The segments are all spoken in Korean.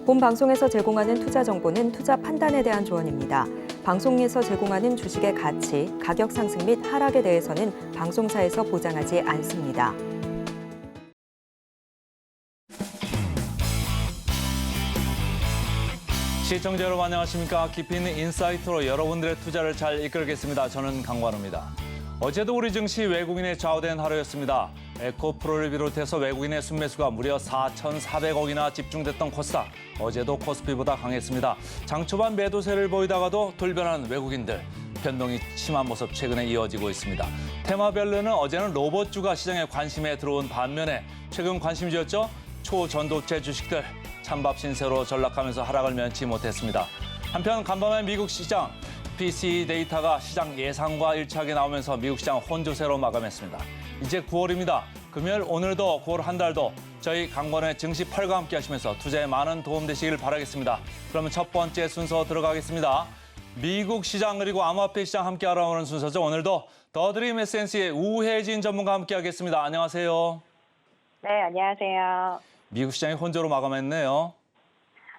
본 방송에서 제공하는 투자 정보는 투자 판단에 대한 조언입니다. 방송에서 제공하는 주식의 가치, 가격 상승 및 하락에 대해서는 방송사에서 보장하지 않습니다. 시청자 여러분 안녕하십니까? 깊이 있는 인사이트로 여러분들의 투자를 잘 이끌겠습니다. 저는 강관우입니다. 어제도 우리 증시 외국인에 좌우된 하루였습니다. 에코프로를 비롯해서 외국인의 순매수가 무려 4,400억이나 집중됐던 코스닥. 어제도 코스피보다 강했습니다. 장 초반 매도세를 보이다가도 돌변하는 외국인들. 변동이 심한 모습 최근에 이어지고 있습니다. 테마별로는 어제는 로봇주가 시장에 관심에 들어온 반면에 최근 관심주였죠? 초전도체 주식들. 찬밥 신세로 전락하면서 하락을 면치 못했습니다. 한편 간밤에 미국 시장 PC 데이터가 시장 예상과 일치하게 나오면서 미국 시장 혼조세로 마감했습니다. 이제 9월입니다. 금요일 오늘도 9월 한 달도 저희 강권의 증시 펄과 함께 하시면서 투자에 많은 도움 되시길 바라겠습니다. 그러면 첫 번째 순서 들어가겠습니다. 미국 시장 그리고 암호화폐 시장 함께 알아보는 순서죠. 오늘도 더드림 에센스의 우혜진 전문가 함께 하겠습니다. 안녕하세요. 네, 안녕하세요. 미국 시장이 혼조로 마감했네요.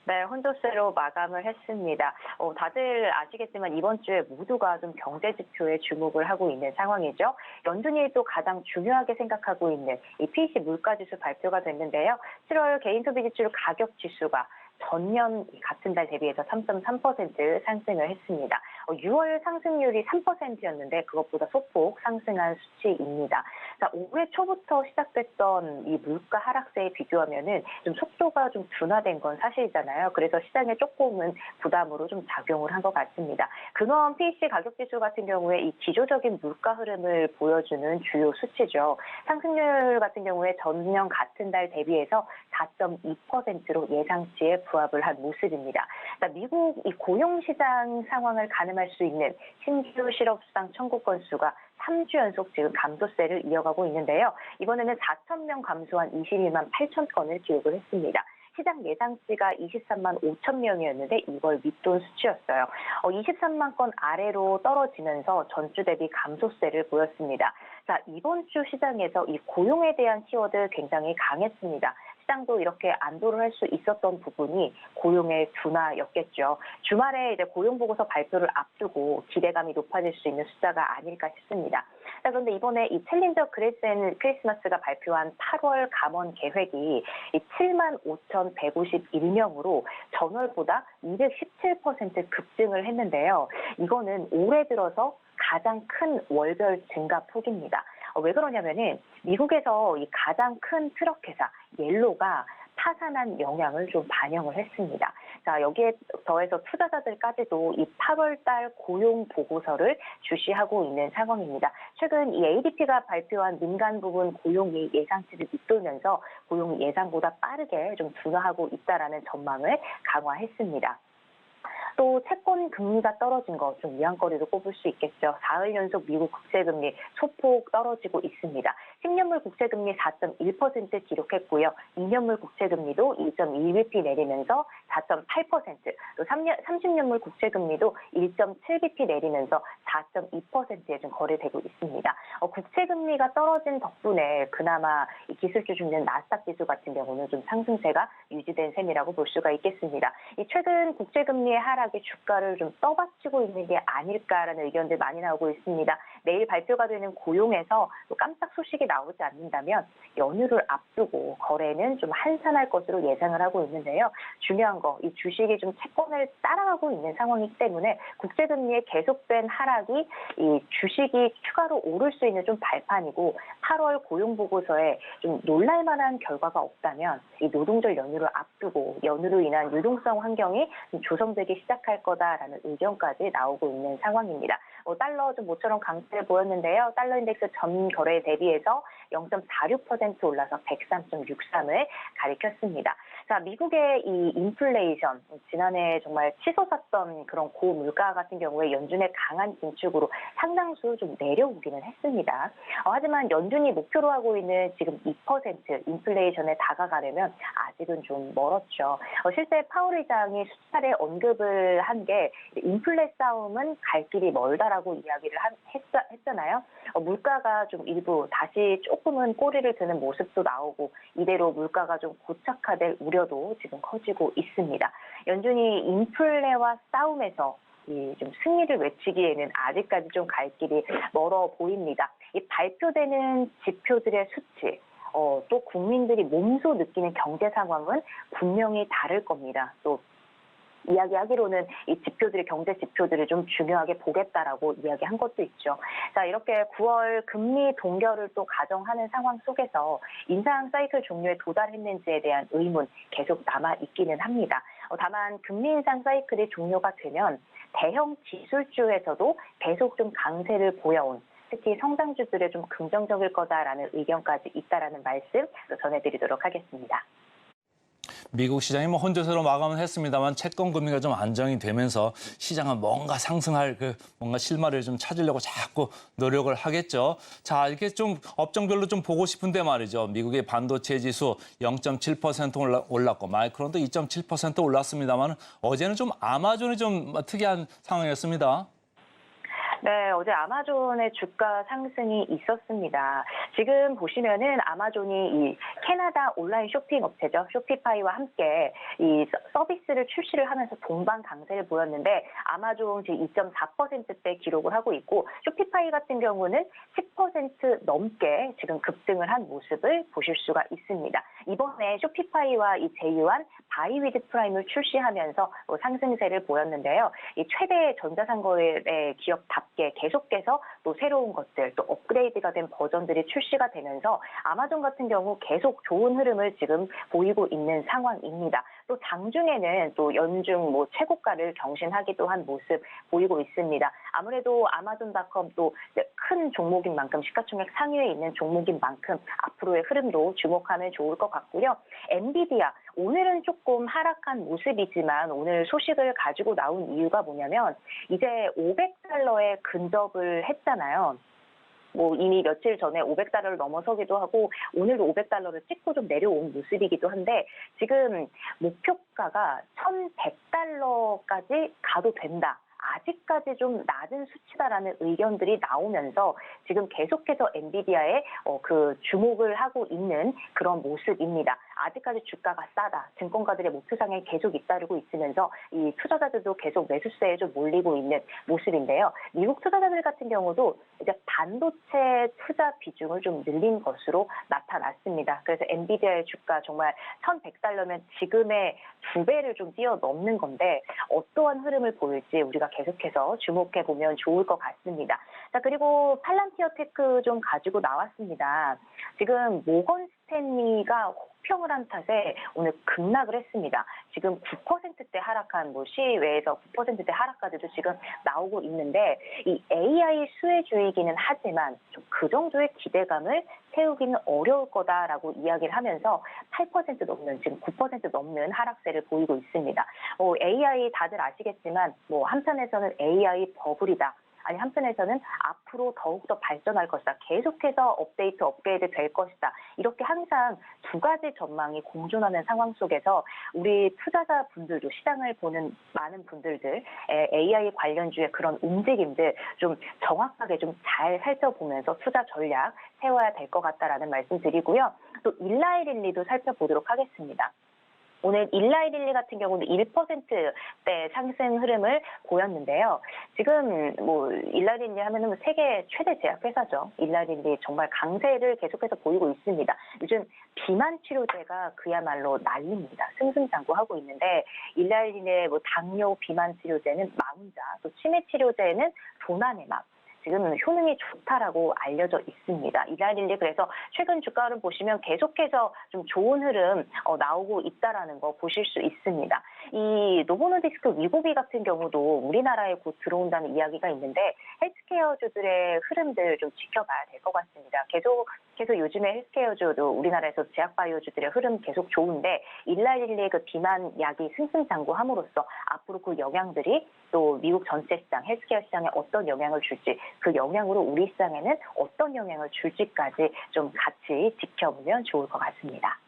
네, 혼조세로 마감을 했습니다. 다들 아시겠지만 이번 주에 모두가 좀 경제 지표에 주목을 하고 있는 상황이죠. 연준이 또 가장 중요하게 생각하고 있는 이 PCE 물가지수 발표가 됐는데요. 7월 개인 소비 지출 가격 지수가 전년 같은 달 대비해서 3.3% 상승을 했습니다. 6월 상승률이 3%였는데 그것보다 소폭 상승한 수치입니다. 자, 올해 초부터 시작됐던 이 물가 하락세에 비교하면은 좀 속도가 좀 둔화된 건 사실이잖아요. 그래서 시장에 조금은 부담으로 좀 작용을 한 것 같습니다. 근원 PCE 가격 지수 같은 경우에 이 기조적인 물가 흐름을 보여주는 주요 수치죠. 상승률 같은 경우에 전년 같은 달 대비해서 4.2%로 예상치에 부합을 한 모습입니다. 자, 미국 이 고용시장 상황을 가늠할 수 있는 신규 실업수당 청구 건수가 3주 연속 지금 감소세를 이어가고 있는데요. 이번에는 4,000명 감소한 21만 8천 건을 기록을 했습니다. 시장 예상치가 23만 5천 명이었는데 이걸 밑돈 수치였어요. 23만 건 아래로 떨어지면서 전주 대비 감소세를 보였습니다. 자, 이번 주 시장에서 이 고용에 대한 키워드 굉장히 강했습니다. 시장도 이렇게 안도를 할 수 있었던 부분이 고용의 둔화였겠죠. 주말에 이제 고용 보고서 발표를 앞두고 기대감이 높아질 수 있는 숫자가 아닐까 싶습니다. 자, 그런데 이번에 이 챌린저 크리스마스가 발표한 8월 감원 계획이 7만 5,151명으로 전월보다 217% 급증을 했는데요. 이거는 올해 들어서 가장 큰 월별 증가 폭입니다. 왜 그러냐면은 미국에서 이 가장 큰 트럭 회사 옐로가 파산한 영향을 좀 반영을 했습니다. 자, 여기에 더해서 투자자들까지도 이 8월 달 고용 보고서를 주시하고 있는 상황입니다. 최근 이 ADP가 발표한 민간 부분 고용이 예상치를 밑돌면서 고용이 예상보다 빠르게 좀 둔화하고 있다라는 전망을 강화했습니다. 또 채권 금리가 떨어진 거 좀 위안거리로 꼽을 수 있겠죠. 4일 연속 미국 국채금리 소폭 떨어지고 있습니다. 10년물 국채금리 4.1% 기록했고요. 2년물 국채금리도 2.1bp 내리면서 4.8%, 또 30년물 국채금리도 1.7bp 내리면서 4.2%에 좀 거래되고 있습니다. 국채금리가 떨어진 덕분에 그나마 이 기술주 중에 나스닥 지수 같은 경우는 좀 상승세가 유지된 셈이라고 볼 수가 있겠습니다. 이 최근 국채금리의 하락이 주가를 좀 떠받치고 있는 게 아닐까라는 의견들 많이 나오고 있습니다. 내일 발표가 되는 고용에서 또 깜짝 소식이 나오지 않는다면 연휴를 앞두고 거래는 좀 한산할 것으로 예상을 하고 있는데요. 중요한 거, 이 주식이 좀 채권을 따라가고 있는 상황이기 때문에 국제금리의 계속된 하락이 이 주식이 추가로 오를 수 있는 좀 발판이고 8월 고용보고서에 좀 놀랄만한 결과가 없다면 이 노동절 연휴를 앞두고 연휴로 인한 유동성 환경이 좀 조성되기 시작할 거다라는 의견까지 나오고 있는 상황입니다. 달러 좀 모처럼 강세를 보였는데요. 달러 인덱스 전 거래에 대비해서 0.46% 올라서 103.63을 가리켰습니다. 자, 미국의 이 인플레이션, 지난해 정말 치솟았던 그런 고물가 같은 경우에 연준의 강한 긴축으로 상당수 좀 내려오기는 했습니다. 하지만 연준이 목표로 하고 있는 지금 2% 인플레이션에 다가가려면 아직은 좀 멀었죠. 실제 파월 의장이 수차례 언급을 한 게 인플레 싸움은 갈 길이 멀다라고 이야기를 했잖아요. 물가가 좀 일부 다시 조금은 꼬리를 드는 모습도 나오고 이대로 물가가 좀 고착화될 우려도 지금 커지고 있습니다. 연준이 인플레와 싸움에서 좀 승리를 외치기에는 아직까지 좀 갈 길이 멀어 보입니다. 이 발표되는 지표들의 수치, 또 국민들이 몸소 느끼는 경제 상황은 분명히 다를 겁니다. 또 이야기하기로는 이 지표들이 경제 지표들을 좀 중요하게 보겠다라고 이야기한 것도 있죠. 자, 이렇게 9월 금리 동결을 또 가정하는 상황 속에서 인상 사이클 종료에 도달했는지에 대한 의문 계속 남아 있기는 합니다. 다만 금리 인상 사이클이 종료가 되면 대형 지수주에서도 계속 좀 강세를 보여온 특히 성장주들에 좀 긍정적일 거다라는 의견까지 있다라는 말씀 전해드리도록 하겠습니다. 미국 시장이 혼조세로 마감은 했습니다만 채권 금리가 좀 안정이 되면서 시장은 뭔가 상승할 뭔가 실마리를 좀 찾으려고 자꾸 노력을 하겠죠. 자, 이렇게 좀 업종별로 좀 보고 싶은데 말이죠. 미국의 반도체 지수 0.7% 올랐고 마이크론도 2.7% 올랐습니다만 어제는 좀 아마존이 좀 특이한 상황이었습니다. 네, 어제 아마존의 주가 상승이 있었습니다. 지금 보시면은 아마존이 이 캐나다 온라인 쇼핑 업체죠. 쇼피파이와 함께 이 서비스를 출시를 하면서 동반 강세를 보였는데 아마존 지금 2.4%대 기록을 하고 있고 쇼피파이 같은 경우는 10% 넘게 지금 급등을 한 모습을 보실 수가 있습니다. 이번에 쇼피파이와 이 제휴한 바이위드 프라임을 출시하면서 상승세를 보였는데요. 이 최대 전자상거래 기업답게 계속해서 또 새로운 것들, 또 업그레이드가 된 버전들이 출시가 되면서 아마존 같은 경우 계속 좋은 흐름을 지금 보이고 있는 상황입니다. 또 장중에는 또 연중 최고가를 경신하기도 한 모습 보이고 있습니다. 아무래도 아마존닷컴 또 큰 종목인 만큼 시가총액 상위에 있는 종목인 만큼 앞으로의 흐름도 주목하면 좋을 것 같고요. 엔비디아 오늘은 조금 하락한 모습이지만 오늘 소식을 가지고 나온 이유가 뭐냐면 이제 $500에 근접을 했잖아요. 이미 며칠 전에 $500를 넘어서기도 하고 오늘도 $500를 찍고 좀 내려온 모습이기도 한데 지금 목표가가 $1,100까지 가도 된다. 아직까지 좀 낮은 수치다라는 의견들이 나오면서 지금 계속해서 엔비디아에 주목을 하고 있는 그런 모습입니다. 아직까지 주가가 싸다. 증권가들의 목표상에 계속 잇따르고 있으면서 이 투자자들도 계속 매수세에 좀 몰리고 있는 모습인데요. 미국 투자자들 같은 경우도 이제 반도체 투자 비중을 좀 늘린 것으로 나타났습니다. 그래서 엔비디아의 주가 정말 $1,100면 지금의 2배를 좀 뛰어넘는 건데 어떠한 흐름을 보일지 우리가 계속해서 주목해보면 좋을 것 같습니다. 자, 그리고 팔란티어 테크 좀 가지고 나왔습니다. 지금 모건 스탠리가 혹평을 한 탓에 오늘 급락을 했습니다. 지금 9%대 하락한 시외에서 9%대 하락까지도 지금 나오고 있는데 이 AI 수혜주이기는 하지만 좀 그 정도의 기대감을 세우기는 어려울 거다라고 이야기를 하면서 8% 넘는 지금 9% 넘는 하락세를 보이고 있습니다. AI 다들 아시겠지만 한편에서는 AI 버블이다. 아니 한편에서는 앞으로 더욱더 발전할 것이다. 계속해서 업데이트, 업그레이드 될 것이다. 이렇게 항상 두 가지 전망이 공존하는 상황 속에서 우리 투자자분들도 시장을 보는 많은 분들들 AI 관련주의 그런 움직임들 좀 정확하게 좀 잘 살펴보면서 투자 전략 세워야 될 것 같다라는 말씀 드리고요. 또 일라이릴리도 살펴보도록 하겠습니다. 오늘 일라이릴리 같은 경우는 1%대 상승 흐름을 보였는데요. 지금 일라이릴리 하면은 세계 최대 제약회사죠. 일라이릴리 정말 강세를 계속해서 보이고 있습니다. 요즘 비만 치료제가 그야말로 난립니다. 승승장구하고 있는데 일라이릴리의 당뇨 비만 치료제는 마운자, 또 치매 치료제는 도나네맙. 지금 효능이 좋다라고 알려져 있습니다. 일라이릴리 그래서 최근 주가를 보시면 계속해서 좀 좋은 흐름 나오고 있다라는 거 보실 수 있습니다. 이 노보노디스크 위고비 같은 경우도 우리나라에 곧 들어온다는 이야기가 있는데 헬스케어주들의 흐름들 좀 지켜봐야 될 것 같습니다. 계속 요즘에 헬스케어주도 우리나라에서 제약바이오주들의 흐름 계속 좋은데 일라이릴리의 그 비만 약이 승승장구함으로써 앞으로 그 영향들이 또 미국 전체 시장, 헬스케어 시장에 어떤 영향을 줄지 그 영향으로 우리 시장에는 어떤 영향을 줄지까지 좀 같이 지켜보면 좋을 것 같습니다.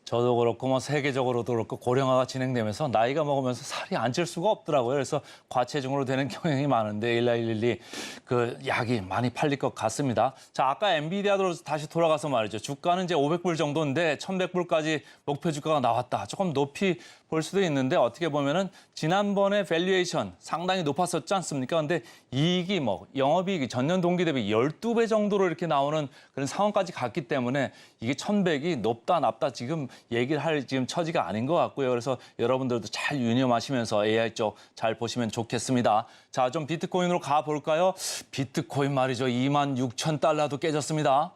저도 그렇고 뭐 세계적으로도 그렇고 고령화가 진행되면서 나이가 먹으면서 살이 안 찔 수가 없더라고요. 그래서 과체중으로 되는 경향이 많은데 11112 그 약이 많이 팔릴 것 같습니다. 자, 아까 엔비디아로 다시 돌아가서 말이죠. 주가는 이제 500불 정도인데 1,100불까지 목표 주가가 나왔다. 조금 높이 볼 수도 있는데 어떻게 보면은 지난번에 밸류에이션 상당히 높았었지 않습니까? 근데 이익이 뭐 영업이익이 전년 동기 대비 12배 정도로 이렇게 나오는 그런 상황까지 갔기 때문에 이게 1,100이 높다 낮다 지금 얘기를 할 지금 처지가 아닌 것 같고요. 그래서 여러분들도 잘 유념하시면서 AI 쪽 잘 보시면 좋겠습니다. 자, 좀 비트코인으로 가볼까요? 비트코인 말이죠. 26,000달러도 깨졌습니다.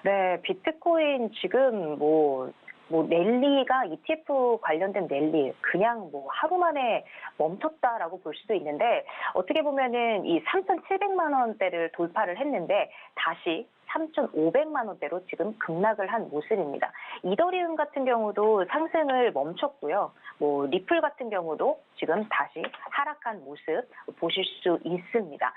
네, 비트코인 지금 랠리가 ETF 관련된 랠리 그냥 하루 만에 멈췄다라고 볼 수도 있는데 어떻게 보면은 이 3,700만 원대를 돌파를 했는데 다시 3,500만 원대로 지금 급락을 한 모습입니다. 이더리움 같은 경우도 상승을 멈췄고요. 리플 같은 경우도 지금 다시 하락한 모습 보실 수 있습니다.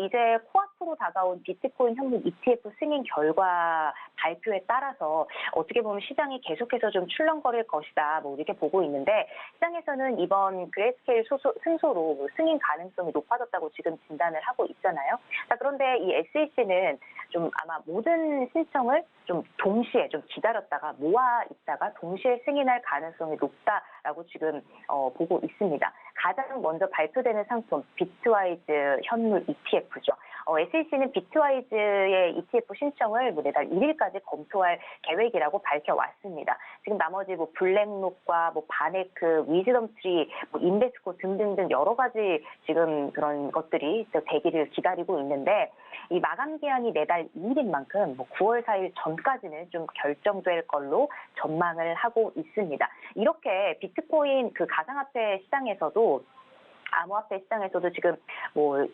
이제 코앞으로 다가온 비트코인 현물 ETF 승인 결과 발표에 따라서 어떻게 보면 시장이 계속해서 좀 출렁거릴 것이다. 이렇게 보고 있는데 시장에서는 이번 그레이스케일 승소로 승인 가능성이 높아졌다고 지금 진단을 하고 있잖아요. 자, 그런데 이 SEC는 좀 아마 모든 신청을 좀 동시에 좀 기다렸다가 모아 있다가 동시에 승인할 가능성이 높다라고 지금 보고 있습니다. 가장 먼저 발표되는 상품 비트와이즈 현물 ETF죠. SEC는 비트와이즈의 ETF 신청을 내달 1일까지 검토할 계획이라고 밝혀왔습니다. 지금 나머지 블랙록과 바네크, 위즈덤트리, 인베스코 등등등 여러 가지 지금 그런 것들이 대기를 기다리고 있는데 이 마감 기한이 내달 2일인 만큼 9월 4일 전까지는 좀 결정될 걸로 전망을 하고 있습니다. 이렇게 비트코인 그 가상화폐 시장에서도 암호화폐 시장에서도 지금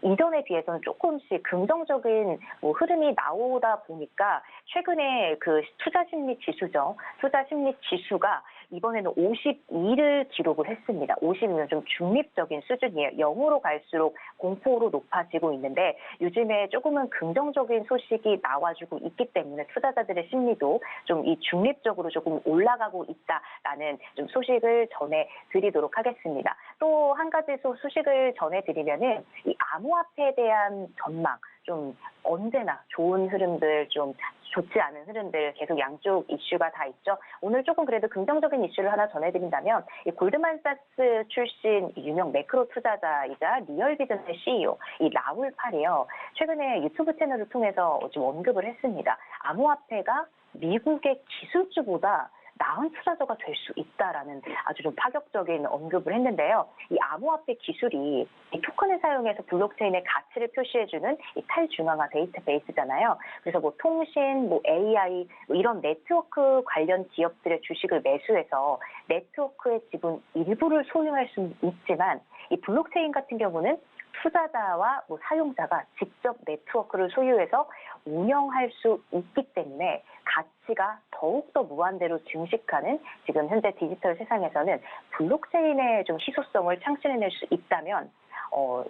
이전에 비해서는 조금씩 긍정적인 흐름이 나오다 보니까 최근에 그 투자 심리 지수죠. 투자 심리 지수가 이번에는 52를 기록을 했습니다. 50이면 좀 중립적인 수준이에요. 0으로 갈수록 공포로 높아지고 있는데 요즘에 조금은 긍정적인 소식이 나와주고 있기 때문에 투자자들의 심리도 좀 이 중립적으로 조금 올라가고 있다라는 좀 소식을 전해드리도록 하겠습니다. 또 한 가지 소식을 전해드리면은 이 암호화폐에 대한 전망 좀 언제나 좋은 흐름들 좀 좋지 않은 흐름들 계속 양쪽 이슈가 다 있죠. 오늘 조금 그래도 긍정적인 이슈를 하나 전해드린다면 이 골드만삭스 출신 유명 매크로 투자자이자 리얼비전의 CEO 이 라울 팔이요. 최근에 유튜브 채널을 통해서 좀 언급을 했습니다. 암호화폐가 미국의 기술주보다 나은 투자자가 될 수 있다라는 아주 좀 파격적인 언급을 했는데요. 이 암호화폐 기술이 이 토큰을 사용해서 블록체인의 가치를 표시해주는 이 탈중앙화 데이터베이스잖아요. 그래서 통신, AI 이런 네트워크 관련 기업들의 주식을 매수해서 네트워크의 지분 일부를 소유할 수는 있지만 이 블록체인 같은 경우는 투자자와 사용자가 직접 네트워크를 소유해서 운영할 수 있기 때문에 가치가 더욱더 무한대로 증식하는 지금 현재 디지털 세상에서는 블록체인의 좀 희소성을 창출해낼 수 있다면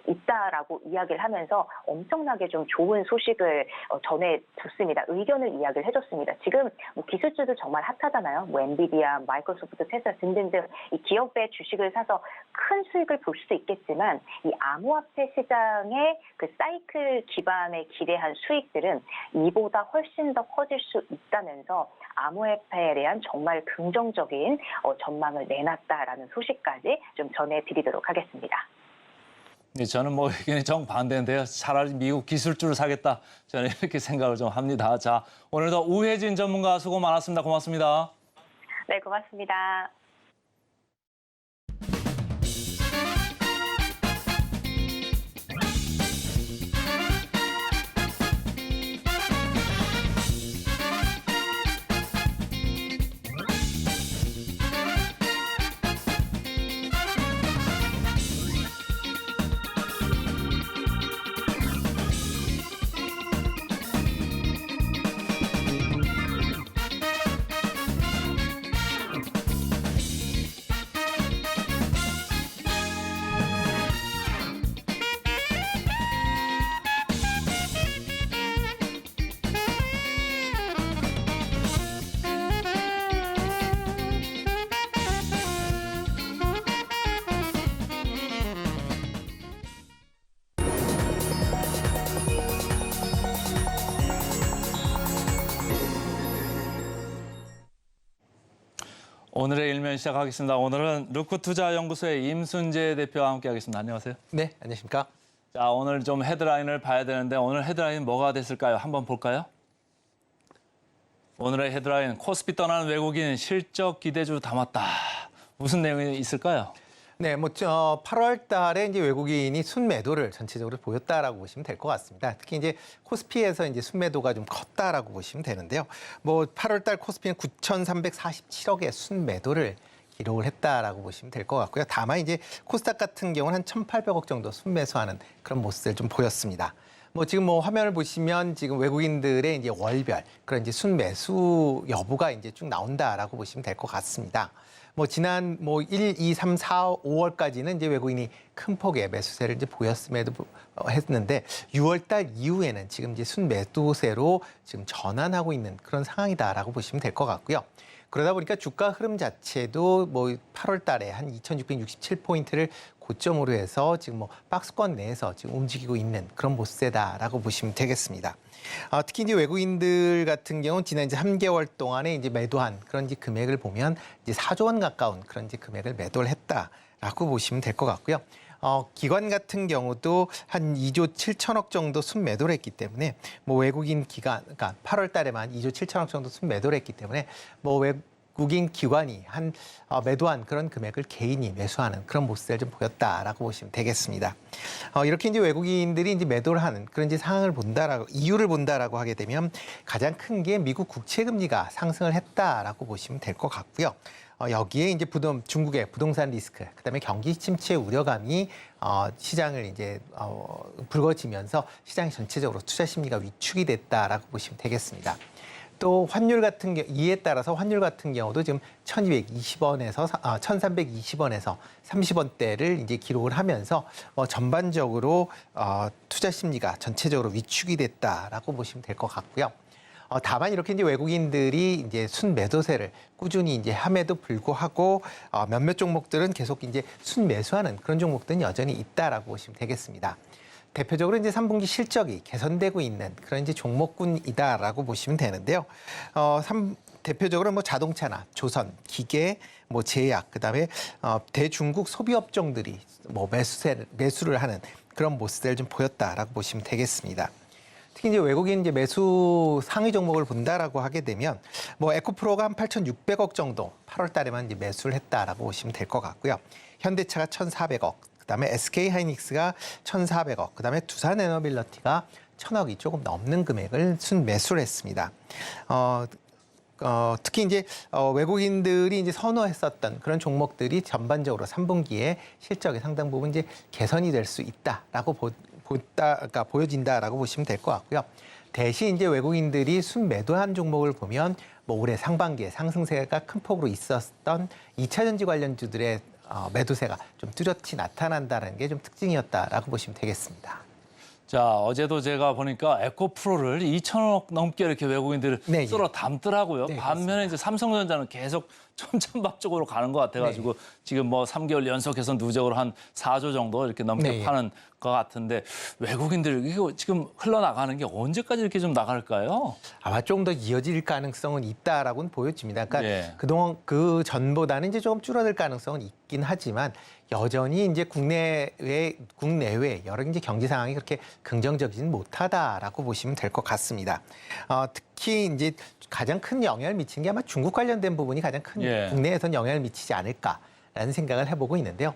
있다라고 이야기를 하면서 엄청나게 좀 좋은 소식을 전해줬습니다. 의견을 이야기를 해줬습니다. 지금 기술주도 정말 핫하잖아요. 엔비디아, 마이크로소프트, 테슬라 등등등 이 기업의 주식을 사서 큰 수익을 볼 수도 있겠지만 이 암호화폐 시장의 그 사이클 기반에 기대한 수익들은 이보다 훨씬 더 커질 수 있다면서 암호화폐에 대한 정말 긍정적인 전망을 내놨다라는 소식까지 좀 전해드리도록 하겠습니다. 네, 저는 의견이 정반대인데요. 차라리 미국 기술주를 사겠다. 저는 이렇게 생각을 좀 합니다. 자, 오늘도 우혜진 전문가 수고 많았습니다. 고맙습니다. 네, 고맙습니다. 오늘의 일면 시작하겠습니다. 오늘은 루크투자연구소의 임순재 대표와 함께하겠습니다. 안녕하세요. 네, 안녕하십니까? 자, 오늘 좀 헤드라인을 봐야 되는데 오늘 헤드라인 뭐가 됐을까요? 한번 볼까요? 오늘의 헤드라인, 코스피 떠나는 외국인 실적 기대주 담았다. 무슨 내용이 있을까요? 네, 8월 달에 이제 외국인이 순매도를 전체적으로 보였다라고 보시면 될 것 같습니다. 특히 이제 코스피에서 이제 순매도가 좀 컸다라고 보시면 되는데요. 8월 달 코스피는 9,347억의 순매도를 기록을 했다라고 보시면 될 것 같고요. 다만 이제 코스닥 같은 경우는 한 1,800억 정도 순매수하는 그런 모습을 좀 보였습니다. 지금 화면을 보시면 지금 외국인들의 이제 월별 그런 이제 순매수 여부가 이제 쭉 나온다라고 보시면 될 것 같습니다. 지난 1, 2, 3, 4, 5월까지는 이제 외국인이 큰 폭의 매수세를 이제 보였음에도 했는데 6월 달 이후에는 지금 이제 순매도세로 지금 전환하고 있는 그런 상황이다라고 보시면 될 것 같고요. 그러다 보니까 주가 흐름 자체도 8월 달에 한 2,667포인트를 고점으로 해서 지금 박스권 내에서 지금 움직이고 있는 그런 모습이다라고 보시면 되겠습니다. 특히 이제 외국인들 같은 경우는 지난 이제 3개월 동안에 이제 매도한 그런 이제 금액을 보면 이제 4조 원 가까운 그런 이제 금액을 매도를 했다라고 보시면 될 것 같고요. 기관 같은 경우도 한 2조 7천억 정도 순매도를 했기 때문에 외국인 기관, 그러니까 8월 달에만 2조 7천억 정도 순매도를 했기 때문에 외국인 기관이 매도한 그런 금액을 개인이 매수하는 그런 모습을 좀 보였다라고 보시면 되겠습니다. 이렇게 이제 외국인들이 이제 매도를 하는 그런 이제 상황을 이유를 본다라고 하게 되면 가장 큰 게 미국 국채 금리가 상승을 했다라고 보시면 될 것 같고요. 여기에 이제 중국의 부동산 리스크, 그다음에 경기 침체 우려감이 시장을 이제 불거지면서 시장 전체적으로 투자 심리가 위축이 됐다라고 보시면 되겠습니다. 또 환율 같은 이에 따라서 환율 같은 경우도 지금 1,220원에서 1,320원에서 30원대를 이제 기록을 하면서 전반적으로 투자 심리가 전체적으로 위축이 됐다라고 보시면 될 것 같고요. 다만 이렇게 이제 외국인들이 이제 순매도세를 꾸준히 이제 함에도 불구하고 몇몇 종목들은 계속 이제 순매수하는 그런 종목들은 여전히 있다라고 보시면 되겠습니다. 대표적으로 이제 3분기 실적이 개선되고 있는 그런 이제 종목군이다라고 보시면 되는데요. 대표적으로 자동차나 조선, 기계, 제약, 그다음에 대중국 소비 업종들이 매수를 하는 그런 모습을 좀 보였다라고 보시면 되겠습니다. 특히 이제 외국인 이제 매수 상위 종목을 본다라고 하게 되면 에코프로가 한 8,600억 정도 8월 달에만 이제 매수를 했다라고 보시면 될 것 같고요. 현대차가 1,400억, 그다음에 SK하이닉스가 1,400억, 그다음에 두산에너빌리티가 1,000억이 조금 넘는 금액을 순매수를 했습니다. 특히 이제 외국인들이 이제 선호했었던 그런 종목들이 전반적으로 3분기에 실적의 상당 부분 이제 개선이 될 수 있다라고 보여진다라고 보시면 될 것 같고요. 대신 이제 외국인들이 순매도한 종목을 보면 올해 상반기에 상승세가 큰 폭으로 있었던 2차 전지 관련주들의 매도세가 좀 뚜렷이 나타난다는 게 좀 특징이었다라고 보시면 되겠습니다. 자, 어제도 제가 보니까 에코프로를 2천억 넘게 이렇게 외국인들을 쓸어 담더라고요. 네, 반면에 이제 삼성전자는 계속 천천박적으로 가는 것 같아가지고 지금 3개월 연속해서 누적으로 한 4조 정도 이렇게 넘게 파는 것 같은데 외국인들 이거 지금 흘러나가는 게 언제까지 이렇게 좀 나갈까요? 아마 좀 더 이어질 가능성은 있다라고는 보여집니다. 그러니까 그동안 그 전보다는 이제 조금 줄어들 가능성은 있긴 하지만 여전히 이제 국내외 여러 이제 경제 상황이 그렇게 긍정적이지는 못하다라고 보시면 될 것 같습니다. 특히 이제 가장 큰 영향을 미친 게 아마 중국 관련된 부분이 가장 큰 국내에선 영향을 미치지 않을까라는 생각을 해보고 있는데요.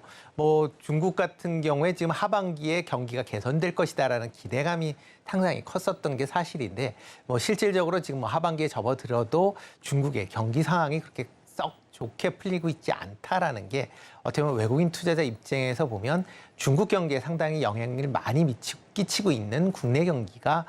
중국 같은 경우에 지금 하반기에 경기가 개선될 것이다라는 기대감이 상당히 컸었던 게 사실인데 실질적으로 지금 하반기에 접어들어도 중국의 경기 상황이 그렇게 썩 좋게 풀리고 있지 않다라는 게 어떻게 보면 외국인 투자자 입장에서 보면 중국 경기에 상당히 영향을 많이 끼치고 있는 국내 경기가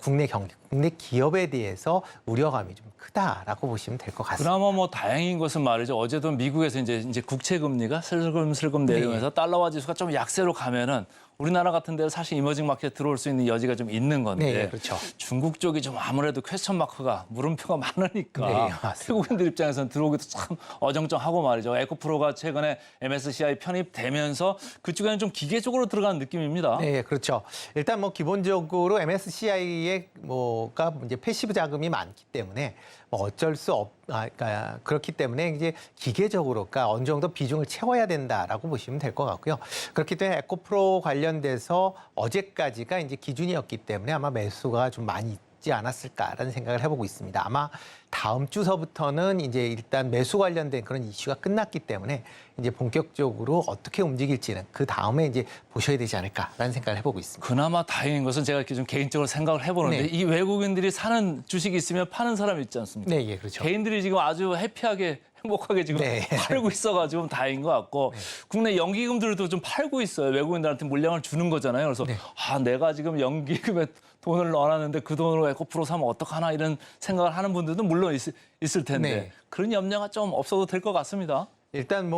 국내 기업에 대해서 우려감이 좀 크다라고 보시면 될 것 같습니다. 그나마 다행인 것은 말이죠. 어제도 미국에서 이제 국채 금리가 슬금슬금 내리면서 달러화 지수가 좀 약세로 가면은 우리나라 같은 데는 사실 이머징 마켓에 들어올 수 있는 여지가 좀 있는 건데 그렇죠. 중국 쪽이 좀 아무래도 퀘스천 마크가 물음표가 많으니까 외국인들 입장에서는 들어오기도 참 어정쩡하고 말이죠. 에코프로가 최근에 MSCI 편입되면서 그쪽에는 좀 기계적으로 들어가는 느낌입니다. 네, 그렇죠. 일단 기본적으로 MSCI FII에 뭐가 이제 패시브 자금이 많기 때문에 뭐 어쩔 수 그러니까 그렇기 때문에 이제 기계적으로 그러니까 어느 정도 비중을 채워야 된다라고 보시면 될 것 같고요. 그렇기 때문에 에코프로 관련돼서 어제까지가 이제 기준이었기 때문에 아마 매수가 좀 많이 있지 않았을까라는 생각을 해보고 있습니다. 아마 다음 주서부터는 이제 일단 매수 관련된 그런 이슈가 끝났기 때문에 이제 본격적으로 어떻게 움직일지는 그 다음에 이제 보셔야 되지 않을까라는 생각을 해보고 있습니다. 그나마 다행인 것은 제가 이렇게 좀 개인적으로 생각을 해보는데 네. 이 외국인들이 사는 주식이 있으면 파는 사람이 있지 않습니까? 네, 예, 그렇죠. 개인들이 지금 아주 해피하게 행복하게 지금 네. 팔고 있어가지고 다행인 것 같고 국내 연기금들도 좀 팔고 있어요. 외국인들한테 물량을 주는 거잖아요. 그래서 네. 내가 지금 연기금에 돈을 넣어놨는데 그 돈으로 에코프로 사면 어떡하나 이런 생각을 하는 분들도 물론 있을 텐데 네. 그런 염려가 좀 없어도 될 것 같습니다. 일단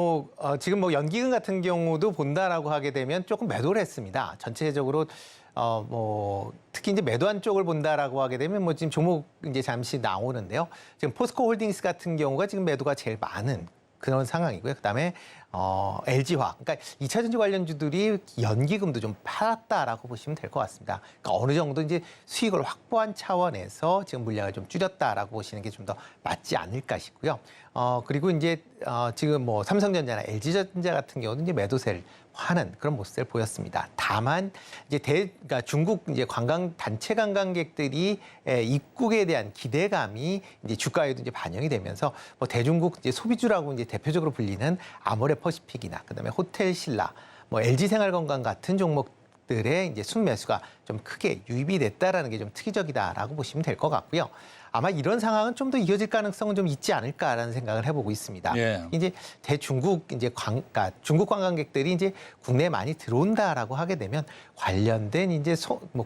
지금 연기금 같은 경우도 본다라고 하게 되면 조금 매도를 했습니다. 전체적으로 특히 이제 매도한 쪽을 본다라고 하게 되면 지금 종목 이제 잠시 나오는데요. 지금 포스코 홀딩스 같은 경우가 지금 매도가 제일 많은 그런 상황이고요. 그다음에 LG화, 그러니까 2차 전지 관련주들이 연기금도 좀 팔았다라고 보시면 될 것 같습니다. 그러니까 어느 정도 이제 수익을 확보한 차원에서 지금 물량을 좀 줄였다라고 보시는 게 좀 더 맞지 않을까 싶고요. 그리고 이제 지금 삼성전자나 LG전자 같은 경우는 이제 매도세를 하는 그런 모습을 보였습니다. 다만 이제 그러니까 중국 이제 단체 관광객들이 입국에 대한 기대감이 이제 주가에도 이제 반영이 되면서 대중국 이제 소비주라고 이제 대표적으로 불리는 아모레퍼시픽이나 그다음에 호텔신라, LG생활건강 같은 종목들의 이제 순매수가 좀 크게 유입이 됐다라는 게 좀 특이적이다라고 보시면 될 것 같고요. 아마 이런 상황은 좀 더 이어질 가능성은 좀 있지 않을까라는 생각을 해보고 있습니다. 예. 이제 그러니까 중국 관광객들이 이제 국내에 많이 들어온다라고 하게 되면 관련된 이제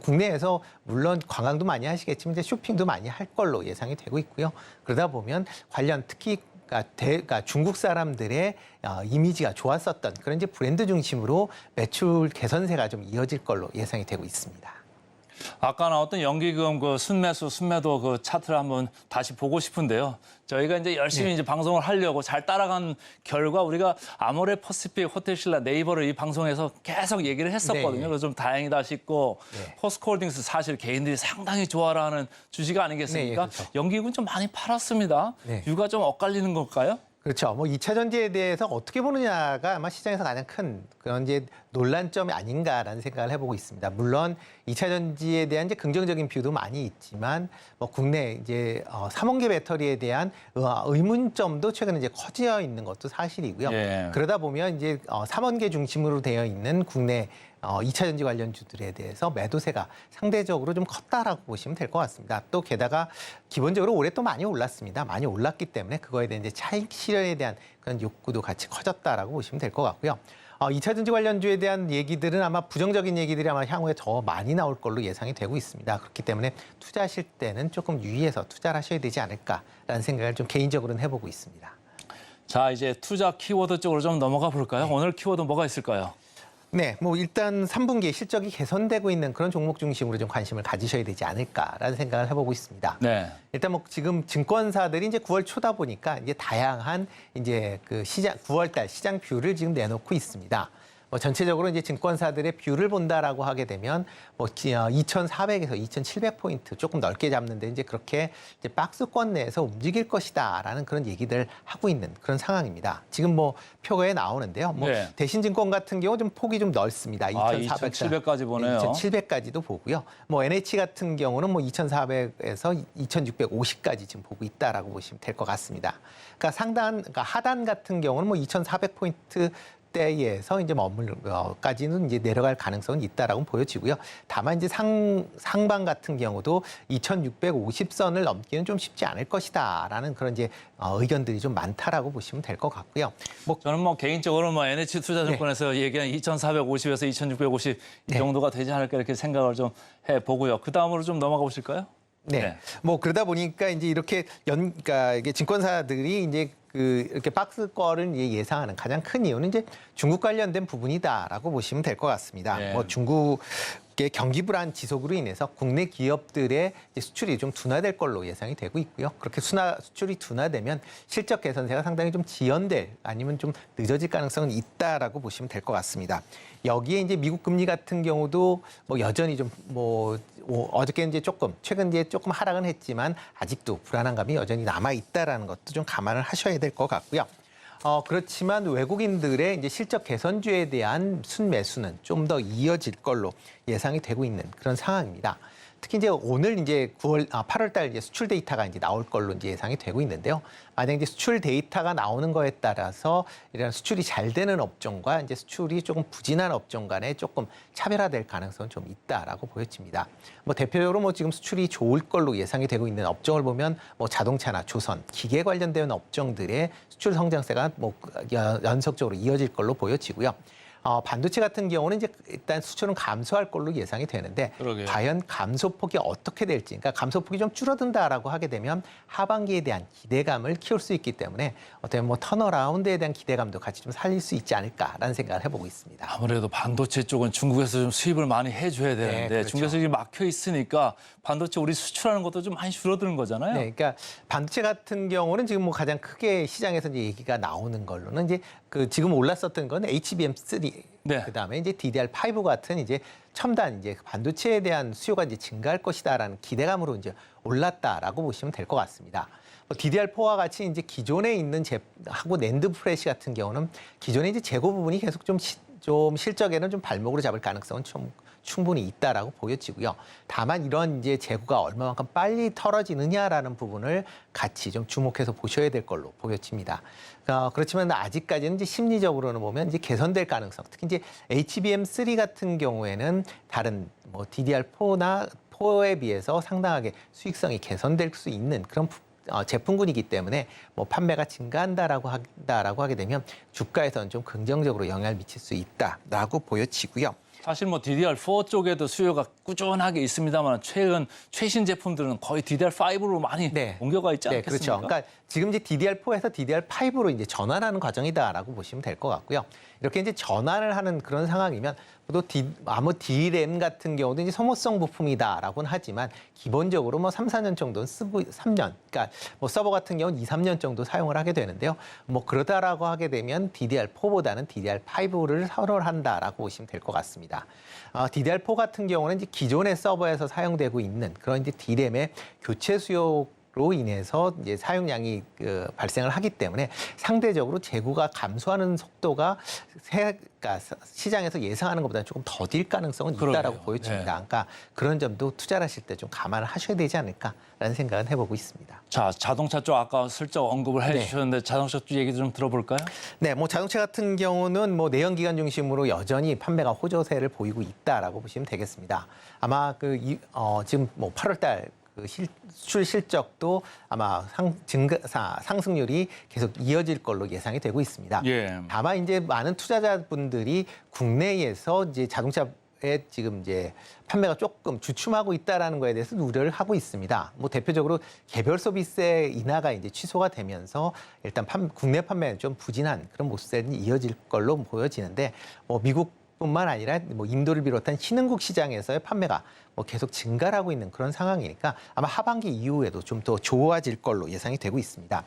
국내에서 물론 관광도 많이 하시겠지만 이제 쇼핑도 많이 할 걸로 예상이 되고 있고요. 그러다 보면 특히 그러니까 중국 사람들의 이미지가 좋았었던 그런 이제 브랜드 중심으로 매출 개선세가 좀 이어질 걸로 예상이 되고 있습니다. 아까 나왔던 연기금 그 순매도 그 차트를 한번 다시 보고 싶은데요. 저희가 이제 열심히 이제 방송을 하려고 잘 따라간 결과 우리가 아모레 퍼시픽, 호텔신라, 네이버를 이 방송에서 계속 얘기를 했었거든요. 네. 그래서 좀 다행이다 싶고 네. 포스코홀딩스 사실 개인들이 상당히 좋아하는 주식 아니겠습니까? 네, 그렇죠. 연기금 좀 많이 팔았습니다. 네. 유가 좀 엇갈리는 걸까요? 그렇죠. 2차 전지에 대해서 어떻게 보느냐가 아마 시장에서 가장 큰 그런 이제 논란점이 아닌가라는 생각을 해보고 있습니다. 물론 2차 전지에 대한 이제 긍정적인 뷰도 많이 있지만 국내 이제 3원계 배터리에 대한 의문점도 최근에 이제 커져 있는 것도 사실이고요. 예. 그러다 보면 이제 3원계 중심으로 되어 있는 국내 2차 전지 관련주들에 대해서 매도세가 상대적으로 좀 컸다라고 보시면 될 것 같습니다. 또 게다가 기본적으로 올해 또 많이 올랐습니다. 많이 올랐기 때문에 그거에 대한 이제 차익 실현에 대한 그런 욕구도 같이 커졌다라고 보시면 될 것 같고요. 2차 전지 관련주에 대한 얘기들은 아마 부정적인 얘기들이 아마 향후에 더 많이 나올 걸로 예상이 되고 있습니다. 그렇기 때문에 투자하실 때는 조금 유의해서 투자를 하셔야 되지 않을까라는 생각을 좀 개인적으로는 해보고 있습니다. 자, 이제 투자 키워드 쪽으로 좀 넘어가 볼까요? 오늘 키워드 뭐가 있을까요? 네, 일단 3분기에 실적이 개선되고 있는 그런 종목 중심으로 좀 관심을 가지셔야 되지 않을까라는 생각을 해보고 있습니다. 네. 일단 지금 증권사들이 이제 9월 초다 보니까 이제 다양한 이제 9월달 시장 뷰를 지금 내놓고 있습니다. 전체적으로 이제 증권사들의 뷰를 본다라고 하게 되면 2,400에서 2,700포인트 조금 넓게 잡는데 이제 그렇게 이제 박스권 내에서 움직일 것이다라는 그런 얘기들 하고 있는 그런 상황입니다. 지금 표에 나오는데요. 네. 대신증권 같은 경우 좀 폭이 좀 넓습니다. 2,700까지 보네요. 2,700까지도 보고요. NH 같은 경우는 2,400에서 2,650까지 지금 보고 있다라고 보시면 될 것 같습니다. 그러니까 하단 같은 경우는 2,400포인트 대에서 이제 머물까지는 이제 내려갈 가능성은 있다라고 보여지고요. 다만 이제 상방 같은 경우도 2,650선을 넘기는 좀 쉽지 않을 것이다라는 그런 이제 의견들이 좀 많다라고 보시면 될 것 같고요. 저는 개인적으로 NH투자증권에서 얘기한 2,450에서 2,650 이 정도가 되지 않을까 이렇게 생각을 좀 해보고요. 그 다음으로 좀 넘어가 보실까요? 네. 그러다 보니까 이제 이렇게 그러니까 이게 증권사들이 이제 이렇게 박스권을 예상하는 가장 큰 이유는 이제 중국 관련된 부분이다라고 보시면 될 것 같습니다. 네. 중국의 경기 불안 지속으로 인해서 국내 기업들의 이제 수출이 좀 둔화될 걸로 예상이 되고 있고요. 그렇게 수출이 둔화되면 실적 개선세가 상당히 좀 지연될 아니면 좀 늦어질 가능성은 있다라고 보시면 될 것 같습니다. 여기에 이제 미국 금리 같은 경우도 여전히 좀 어저께 이제 최근 이제 조금 하락은 했지만 아직도 불안한 감이 여전히 남아 있다라는 것도 좀 감안을 하셔야 될 것 같고요. 그렇지만 외국인들의 이제 실적 개선주에 대한 순매수는 좀 더 이어질 걸로 예상이 되고 있는 그런 상황입니다. 특히 이제 오늘 이제 8월 달 이제 수출 데이터가 이제 나올 걸로 이제 예상이 되고 있는데요. 만약 이제 수출 데이터가 나오는 거에 따라서 이런 수출이 잘 되는 업종과 이제 수출이 조금 부진한 업종 간에 조금 차별화될 가능성은 좀 있다라고 보여집니다. 뭐 대표적으로 뭐 지금 수출이 좋을 걸로 예상이 되고 있는 업종을 보면 뭐 자동차나 조선, 기계 관련된 업종들의 수출 성장세가 뭐 연속적으로 이어질 걸로 보여지고요. 반도체 같은 경우는 이제 일단 수출은 감소할 걸로 예상이 되는데 그러게요. 과연 감소폭이 어떻게 될지, 그러니까 감소폭이 좀 줄어든다라고 하게 되면 하반기에 대한 기대감을 키울 수 있기 때문에 어떻게 뭐 턴어라운드에 대한 기대감도 같이 좀 살릴 수 있지 않을까라는 생각을 해보고 있습니다. 아무래도 반도체 쪽은 중국에서 좀 수입을 많이 해줘야 되는데 그렇죠. 중국에서 지금 막혀 있으니까 반도체 우리 수출하는 것도 좀 많이 줄어드는 거잖아요. 네, 그러니까 반도체 같은 경우는 지금 뭐 가장 크게 시장에서 이제 얘기가 나오는 걸로는 이제 그 지금 올랐었던 건 HBM3, 네. 그다음에 이제 DDR5 같은 이제 첨단 이제 반도체에 대한 수요가 이제 증가할 것이다라는 기대감으로 이제 올랐다라고 보시면 될 것 같습니다. DDR4와 같이 이제 기존에 있는 하고 낸드 프레시 같은 경우는 기존에 이제 재고 부분이 계속 좀 실적에는 좀 발목으로 잡을 가능성은 좀 충분히 있다라고 보여지고요. 다만 이런 이제 재고가 얼마만큼 빨리 털어지느냐라는 부분을 같이 좀 주목해서 보셔야 될 걸로 보여집니다. 그렇지만 아직까지는 이제 심리적으로는 보면 이제 개선될 가능성, 특히 이제 HBM3 같은 경우에는 다른 뭐 DDR4나 4에 비해서 상당하게 수익성이 개선될 수 있는 그런 제품군이기 때문에 뭐 판매가 증가한다라고 하게 되면 주가에서는 좀 긍정적으로 영향을 미칠 수 있다라고 보여지고요. 사실 뭐 DDR4 쪽에도 수요가 꾸준하게 있습니다만 최신 제품들은 거의 DDR5로 많이 옮겨가 있지 않겠습니까? 그렇죠. 그러니까 지금 이제 DDR4에서 DDR5로 이제 전환하는 과정이다라고 보시면 될 것 같고요. 이렇게 이제 전환을 하는 그런 상황이면 또 아무 D램 같은 경우도 이제 소모성 부품이다라고는 하지만 기본적으로 뭐 3, 4년 정도는 쓰고 3년, 그러니까 뭐 서버 같은 경우는 2, 3년 정도 사용을 하게 되는데요. 뭐 그러다라고 하게 되면 DDR4보다는 DDR5를 선호를 한다라고 보시면 될 것 같습니다. DDR4 같은 경우는 이제 기존의 서버에서 사용되고 있는 그런 이제 D램의 교체 수요 로 인해서 이제 사용량이 발생을 하기 때문에 상대적으로 재고가 감소하는 속도가 그러니까 시장에서 예상하는 것보다 조금 더딜 가능성은 있다라고 그러게요. 보여집니다. 네. 그러니까 그런 점도 투자를 하실 때 좀 감안을 하셔야 되지 않을까라는 생각은 해보고 있습니다. 자, 자동차 쪽 아까 슬쩍 언급을 해주셨는데 자동차 쪽 얘기 좀 들어볼까요? 네, 뭐 자동차 같은 경우는 뭐 내연기관 중심으로 여전히 판매가 호조세를 보이고 있다라고 보시면 되겠습니다. 아마 지금 뭐 8월달 수출 실적도 아마 상승률이 계속 이어질 걸로 예상이 되고 있습니다. 예. 다만 이제 많은 투자자분들이 국내에서 이제 자동차에 지금 이제 판매가 조금 주춤하고 있다라는 거에 대해서 우려를 하고 있습니다. 뭐 대표적으로 개별 소비세 인하가 이제 취소가 되면서 일단 국내 판매는 좀 부진한 그런 모습이 이어질 걸로 보여지는데 뭐 미국뿐만 아니라 뭐 인도를 비롯한 신흥국 시장에서의 판매가 뭐 계속 증가를 하고 있는 그런 상황이니까 아마 하반기 이후에도 좀 더 좋아질 걸로 예상이 되고 있습니다.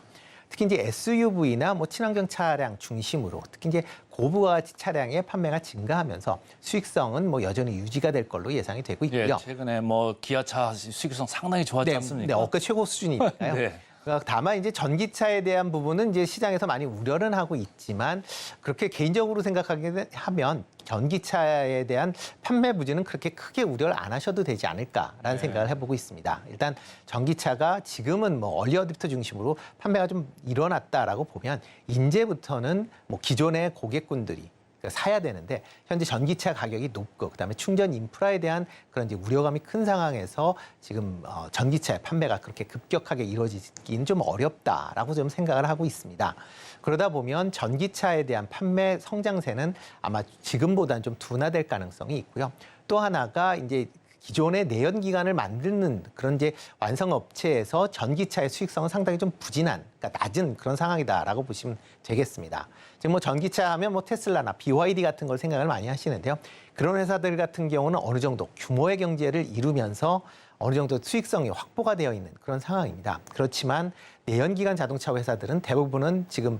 특히 이제 SUV나 뭐 친환경 차량 중심으로 특히 이제 고부가치 차량의 판매가 증가하면서 수익성은 뭐 여전히 유지가 될 걸로 예상이 되고 있고요. 예, 최근에 뭐 기아차 수익성 상당히 좋았지 않습니까? 네, 억가 최고 수준이니까요. 네. 다만 이제 전기차에 대한 부분은 이제 시장에서 많이 우려는 하고 있지만 그렇게 개인적으로 생각하게 하면 전기차에 대한 판매 부진은 그렇게 크게 우려를 안 하셔도 되지 않을까라는 생각을 해보고 있습니다. 일단 전기차가 지금은 뭐 얼리 어댑터 중심으로 판매가 좀 일어났다라고 보면 이제부터는 뭐 기존의 고객군들이 사야 되는데 현재 전기차 가격이 높고 그다음에 충전 인프라에 대한 그런 이제 우려감이 큰 상황에서 지금 전기차의 판매가 그렇게 급격하게 이루어지기는 좀 어렵다라고 좀 생각을 하고 있습니다. 그러다 보면 전기차에 대한 판매 성장세는 아마 지금보다는 좀 둔화될 가능성이 있고요. 또 하나가 이제 기존의 내연기관을 만드는 그런 이제 완성업체에서 전기차의 수익성은 상당히 좀 부진한, 그러니까 낮은 그런 상황이다라고 보시면 되겠습니다. 지금 뭐 전기차 하면 뭐 테슬라나 BYD 같은 걸 생각을 많이 하시는데요. 그런 회사들 같은 경우는 어느 정도 규모의 경제를 이루면서 어느 정도 수익성이 확보가 되어 있는 그런 상황입니다. 그렇지만 내연기관 자동차 회사들은 대부분은 지금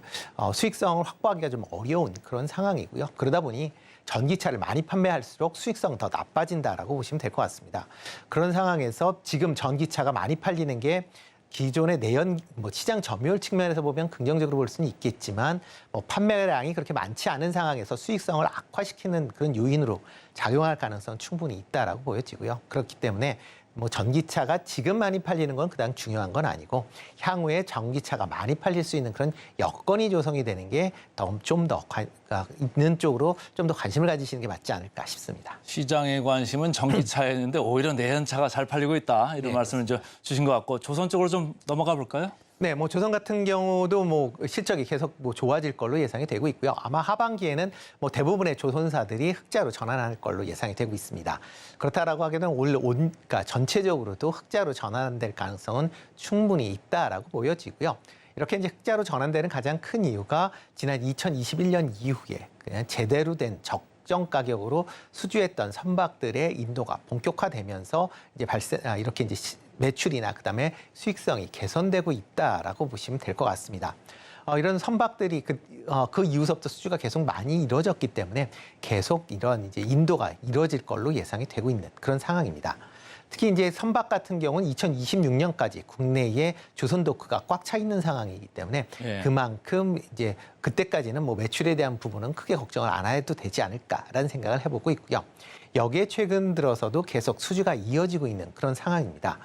수익성을 확보하기가 좀 어려운 그런 상황이고요. 그러다 보니 전기차를 많이 판매할수록 수익성 더 나빠진다라고 보시면 될 것 같습니다. 그런 상황에서 지금 전기차가 많이 팔리는 게 기존의 내연 시장 점유율 측면에서 보면 긍정적으로 볼 수는 있겠지만 판매량이 그렇게 많지 않은 상황에서 수익성을 악화시키는 그런 요인으로 작용할 가능성은 충분히 있다라고 보여지고요. 그렇기 때문에 전기차가 지금 많이 팔리는 건 그다음 중요한 건 아니고 향후에 전기차가 많이 팔릴 수 있는 그런 여건이 조성이 되는 게 좀 더 있는 쪽으로 좀 더 관심을 가지시는 게 맞지 않을까 싶습니다. 시장의 관심은 전기차에 있는데 오히려 내연차가 잘 팔리고 있다. 이런 말씀을 주신 것 같고 조선 쪽으로 좀 넘어가 볼까요? 네, 조선 같은 경우도 실적이 계속 좋아질 걸로 예상이 되고 있고요. 아마 하반기에는 대부분의 조선사들이 흑자로 전환할 걸로 예상이 되고 있습니다. 그렇다라고 하게 되면 그러니까 전체적으로도 흑자로 전환될 가능성은 충분히 있다라고 보여지고요. 이렇게 이제 흑자로 전환되는 가장 큰 이유가 지난 2021년 이후에 그냥 제대로 된 적정 가격으로 수주했던 선박들의 인도가 본격화되면서 이제 이렇게 이제 매출이나 그다음에 수익성이 개선되고 있다라고 보시면 될 것 같습니다. 이런 선박들이 그 이후서부터 수주가 계속 많이 이루어졌기 때문에 계속 이런 이제 인도가 이루어질 걸로 예상이 되고 있는 그런 상황입니다. 특히 이제 선박 같은 경우는 2026년까지 국내에 조선 도크가 꽉 차 있는 상황이기 때문에 그만큼 이제 그때까지는 매출에 대한 부분은 크게 걱정을 안 해도 되지 않을까라는 생각을 해보고 있고요. 여기에 최근 들어서도 계속 수주가 이어지고 있는 그런 상황입니다.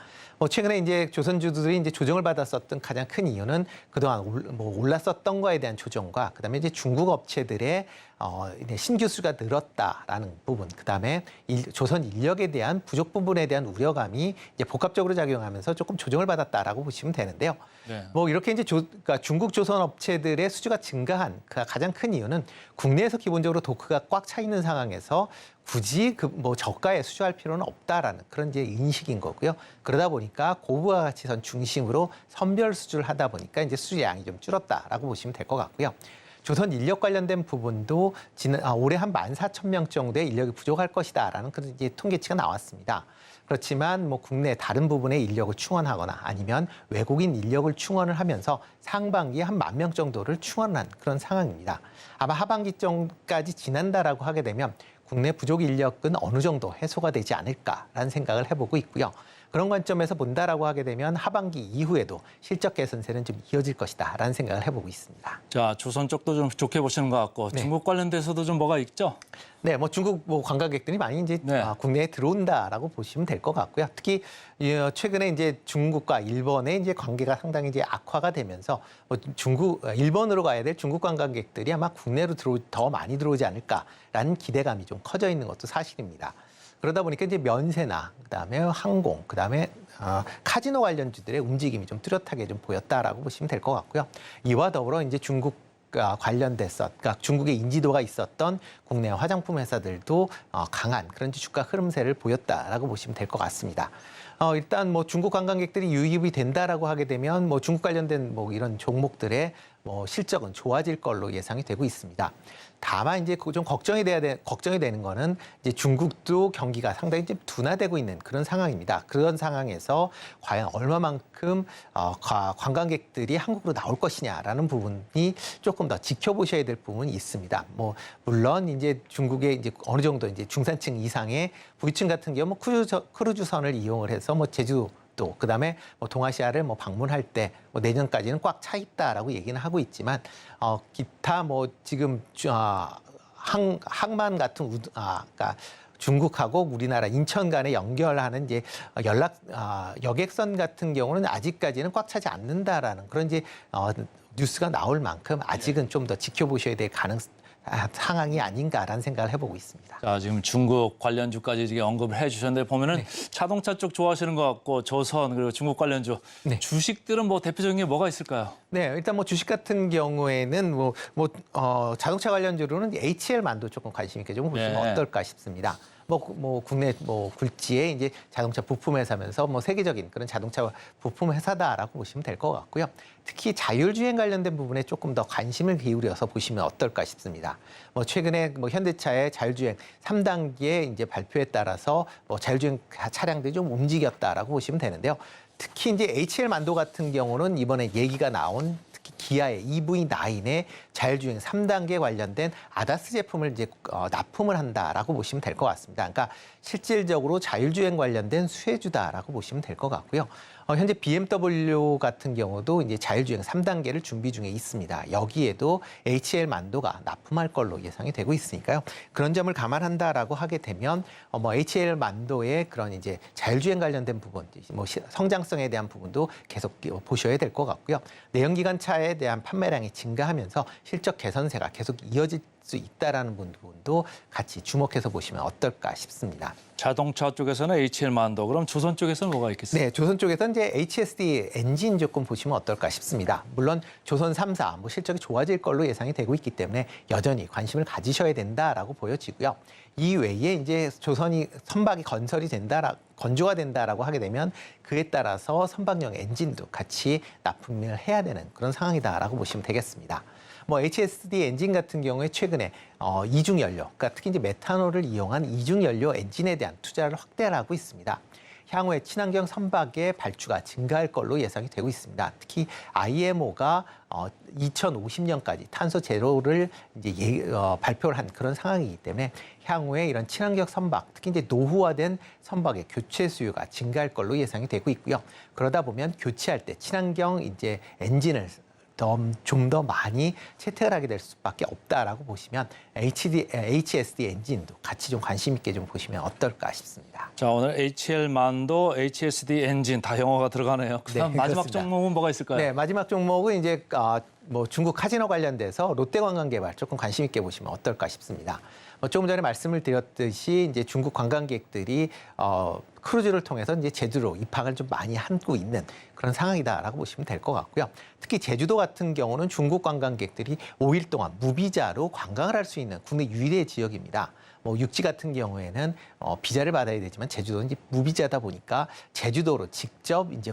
최근에 이제 조선주들이 이제 조정을 받았었던 가장 큰 이유는 그동안 올랐었던 거에 대한 조정과 그다음에 이제 중국 업체들의 신규 수가 늘었다라는 부분, 그다음에 조선 인력에 대한 부족 부분에 대한 우려감이 이제 복합적으로 작용하면서 조금 조정을 받았다라고 보시면 되는데요. 네. 이렇게 이제 그러니까 중국 조선 업체들의 수주가 증가한 가장 큰 이유는 국내에서 기본적으로 도크가 꽉 차 있는 상황에서 굳이 저가에 수주할 필요는 없다라는 그런 이제 인식인 거고요. 그러다 보니까 고부가 가치선 중심으로 선별 수주를 하다 보니까 이제 수주량이 좀 줄었다라고 보시면 될 것 같고요. 조선 인력 관련된 부분도 올해 한 14,000명 정도의 인력이 부족할 것이다라는 그런 이제 통계치가 나왔습니다. 그렇지만 국내 다른 부분에 인력을 충원하거나 아니면 외국인 인력을 충원을 하면서 상반기에 한 10,000명 정도를 충원한 그런 상황입니다. 아마 하반기쯤까지 지난다라고 하게 되면 국내 부족 인력은 어느 정도 해소가 되지 않을까라는 생각을 해보고 있고요. 그런 관점에서 본다라고 하게 되면 하반기 이후에도 실적 개선세는 좀 이어질 것이다라는 생각을 해보고 있습니다. 자, 조선 쪽도 좀 좋게 보시는 것 같고 네. 중국 관련돼서도 좀 뭐가 있죠? 네, 중국 관광객들이 많이 이제 국내에 들어온다라고 보시면 될 것 같고요. 특히 최근에 이제 중국과 일본의 이제 관계가 상당히 이제 악화가 되면서 일본으로 가야 될 중국 관광객들이 아마 국내로 더 많이 들어오지 않을까라는 기대감이 좀 커져 있는 것도 사실입니다. 그러다 보니까 이제 면세나 그다음에 항공, 그다음에 카지노 관련주들의 움직임이 좀 뚜렷하게 좀 보였다라고 보시면 될 것 같고요. 이와 더불어 이제 그러니까 중국의 인지도가 있었던 국내 화장품 회사들도 강한 그런 주가 흐름세를 보였다라고 보시면 될 것 같습니다. 일단 중국 관광객들이 유입이 된다라고 하게 되면 중국 관련된 이런 종목들의 실적은 좋아질 걸로 예상이 되고 있습니다. 다만 이제 좀 걱정이 되는 거는 이제 중국도 경기가 상당히 좀 둔화되고 있는 그런 상황입니다. 그런 상황에서 과연 얼마만큼 관광객들이 한국으로 나올 것이냐라는 부분이 조금 더 지켜보셔야 될 부분이 있습니다. 물론 이제 중국의 이제 어느 정도 이제 중산층 이상의 부유층 같은 경우 크루즈선을 이용을 해서 제주도 그다음에 동아시아를 방문할 때 내년까지는 꽉 차 있다라고 얘기는 하고 있지만 기타 지금 항만 같은 그러니까 중국하고 우리나라 인천 간에 연결하는 이제 여객선 같은 경우는 아직까지는 꽉 차지 않는다라는 그런 이제 뉴스가 나올 만큼 아직은 좀 더 지켜보셔야 될 상황이 아닌가라는 생각을 해보고 있습니다. 자, 지금 중국 관련주까지 이제 언급을 해주셨는데 보면은 자동차 쪽 좋아하시는 것 같고 조선 그리고 중국 관련주 주식들은 대표적인 게 뭐가 있을까요? 네, 일단 주식 같은 경우에는 자동차 관련주로는 HL만도 조금 관심 있게 좀 보시면 어떨까 싶습니다. 국내 굴지의 이제 자동차 부품 회사면서 세계적인 그런 자동차 부품 회사다라고 보시면 될 것 같고요. 특히 자율주행 관련된 부분에 조금 더 관심을 기울여서 보시면 어떨까 싶습니다. 최근에 현대차의 자율주행 3단계 이제 발표에 따라서 자율주행 차량들이 좀 움직였다라고 보시면 되는데요. 특히 이제 HL만도 같은 경우는 이번에 얘기가 나온 특히 기아의 EV9의 자율주행 3단계 관련된 ADAS 제품을 이제 납품을 한다라고 보시면 될 것 같습니다. 그러니까 실질적으로 자율주행 관련된 수혜주다라고 보시면 될 것 같고요. 현재 BMW 같은 경우도 이제 자율주행 3단계를 준비 중에 있습니다. 여기에도 HL 만도가 납품할 걸로 예상이 되고 있으니까요. 그런 점을 감안한다라고 하게 되면 HL 만도의 그런 이제 자율주행 관련된 부분, 성장성에 대한 부분도 계속 보셔야 될 것 같고요. 내연기관차에 대한 판매량이 증가하면서 실적 개선세가 계속 이어질 수 있다라는 부분도 같이 주목해서 보시면 어떨까 싶습니다. 자동차 쪽에서는 HL만도, 그럼 조선 쪽에서는 뭐가 있겠어요? 네, 조선 쪽에서는 이제 HSD 엔진 조금 보시면 어떨까 싶습니다. 물론 조선 3사 실적이 좋아질 걸로 예상이 되고 있기 때문에 여전히 관심을 가지셔야 된다라고 보여지고요. 이 외에 이제 조선이 선박이 건조가 된다라고 하게 되면 그에 따라서 선박용 엔진도 같이 납품을 해야 되는 그런 상황이다라고 보시면 되겠습니다. HSD 엔진 같은 경우에 최근에 이중 연료, 그러니까 특히 이제 메탄올을 이용한 이중 연료 엔진에 대한 투자를 확대를 하고 있습니다. 향후에 친환경 선박의 발주가 증가할 걸로 예상이 되고 있습니다. 특히 IMO가 2050년까지 탄소 제로를 이제 발표를 한 그런 상황이기 때문에 향후에 이런 친환경 선박, 특히 이제 노후화된 선박의 교체 수요가 증가할 걸로 예상이 되고 있고요. 그러다 보면 교체할 때 친환경 이제 엔진을 좀 더 많이 채택을 하게 될 수밖에 없다라고 보시면 HSD 엔진도 같이 좀 관심 있게 좀 보시면 어떨까 싶습니다. 자, 오늘 HL만도, HSD 엔진 다 영어가 들어가네요. 그다음 네, 마지막 그렇습니다. 종목은 뭐가 있을까요? 네, 마지막 종목은 이제 중국 카지노 관련돼서 롯데관광개발 조금 관심 있게 보시면 어떨까 싶습니다. 조금 전에 말씀을 드렸듯이 이제 중국 관광객들이 크루즈를 통해서 이제 제주로 입항을 좀 많이 하고 있는 그런 상황이다라고 보시면 될 것 같고요. 특히 제주도 같은 경우는 중국 관광객들이 5일 동안 무비자로 관광을 할 수 있는 국내 유일의 지역입니다. 육지 같은 경우에는 비자를 받아야 되지만 제주도는 이제 무비자다 보니까 제주도로 직접 이제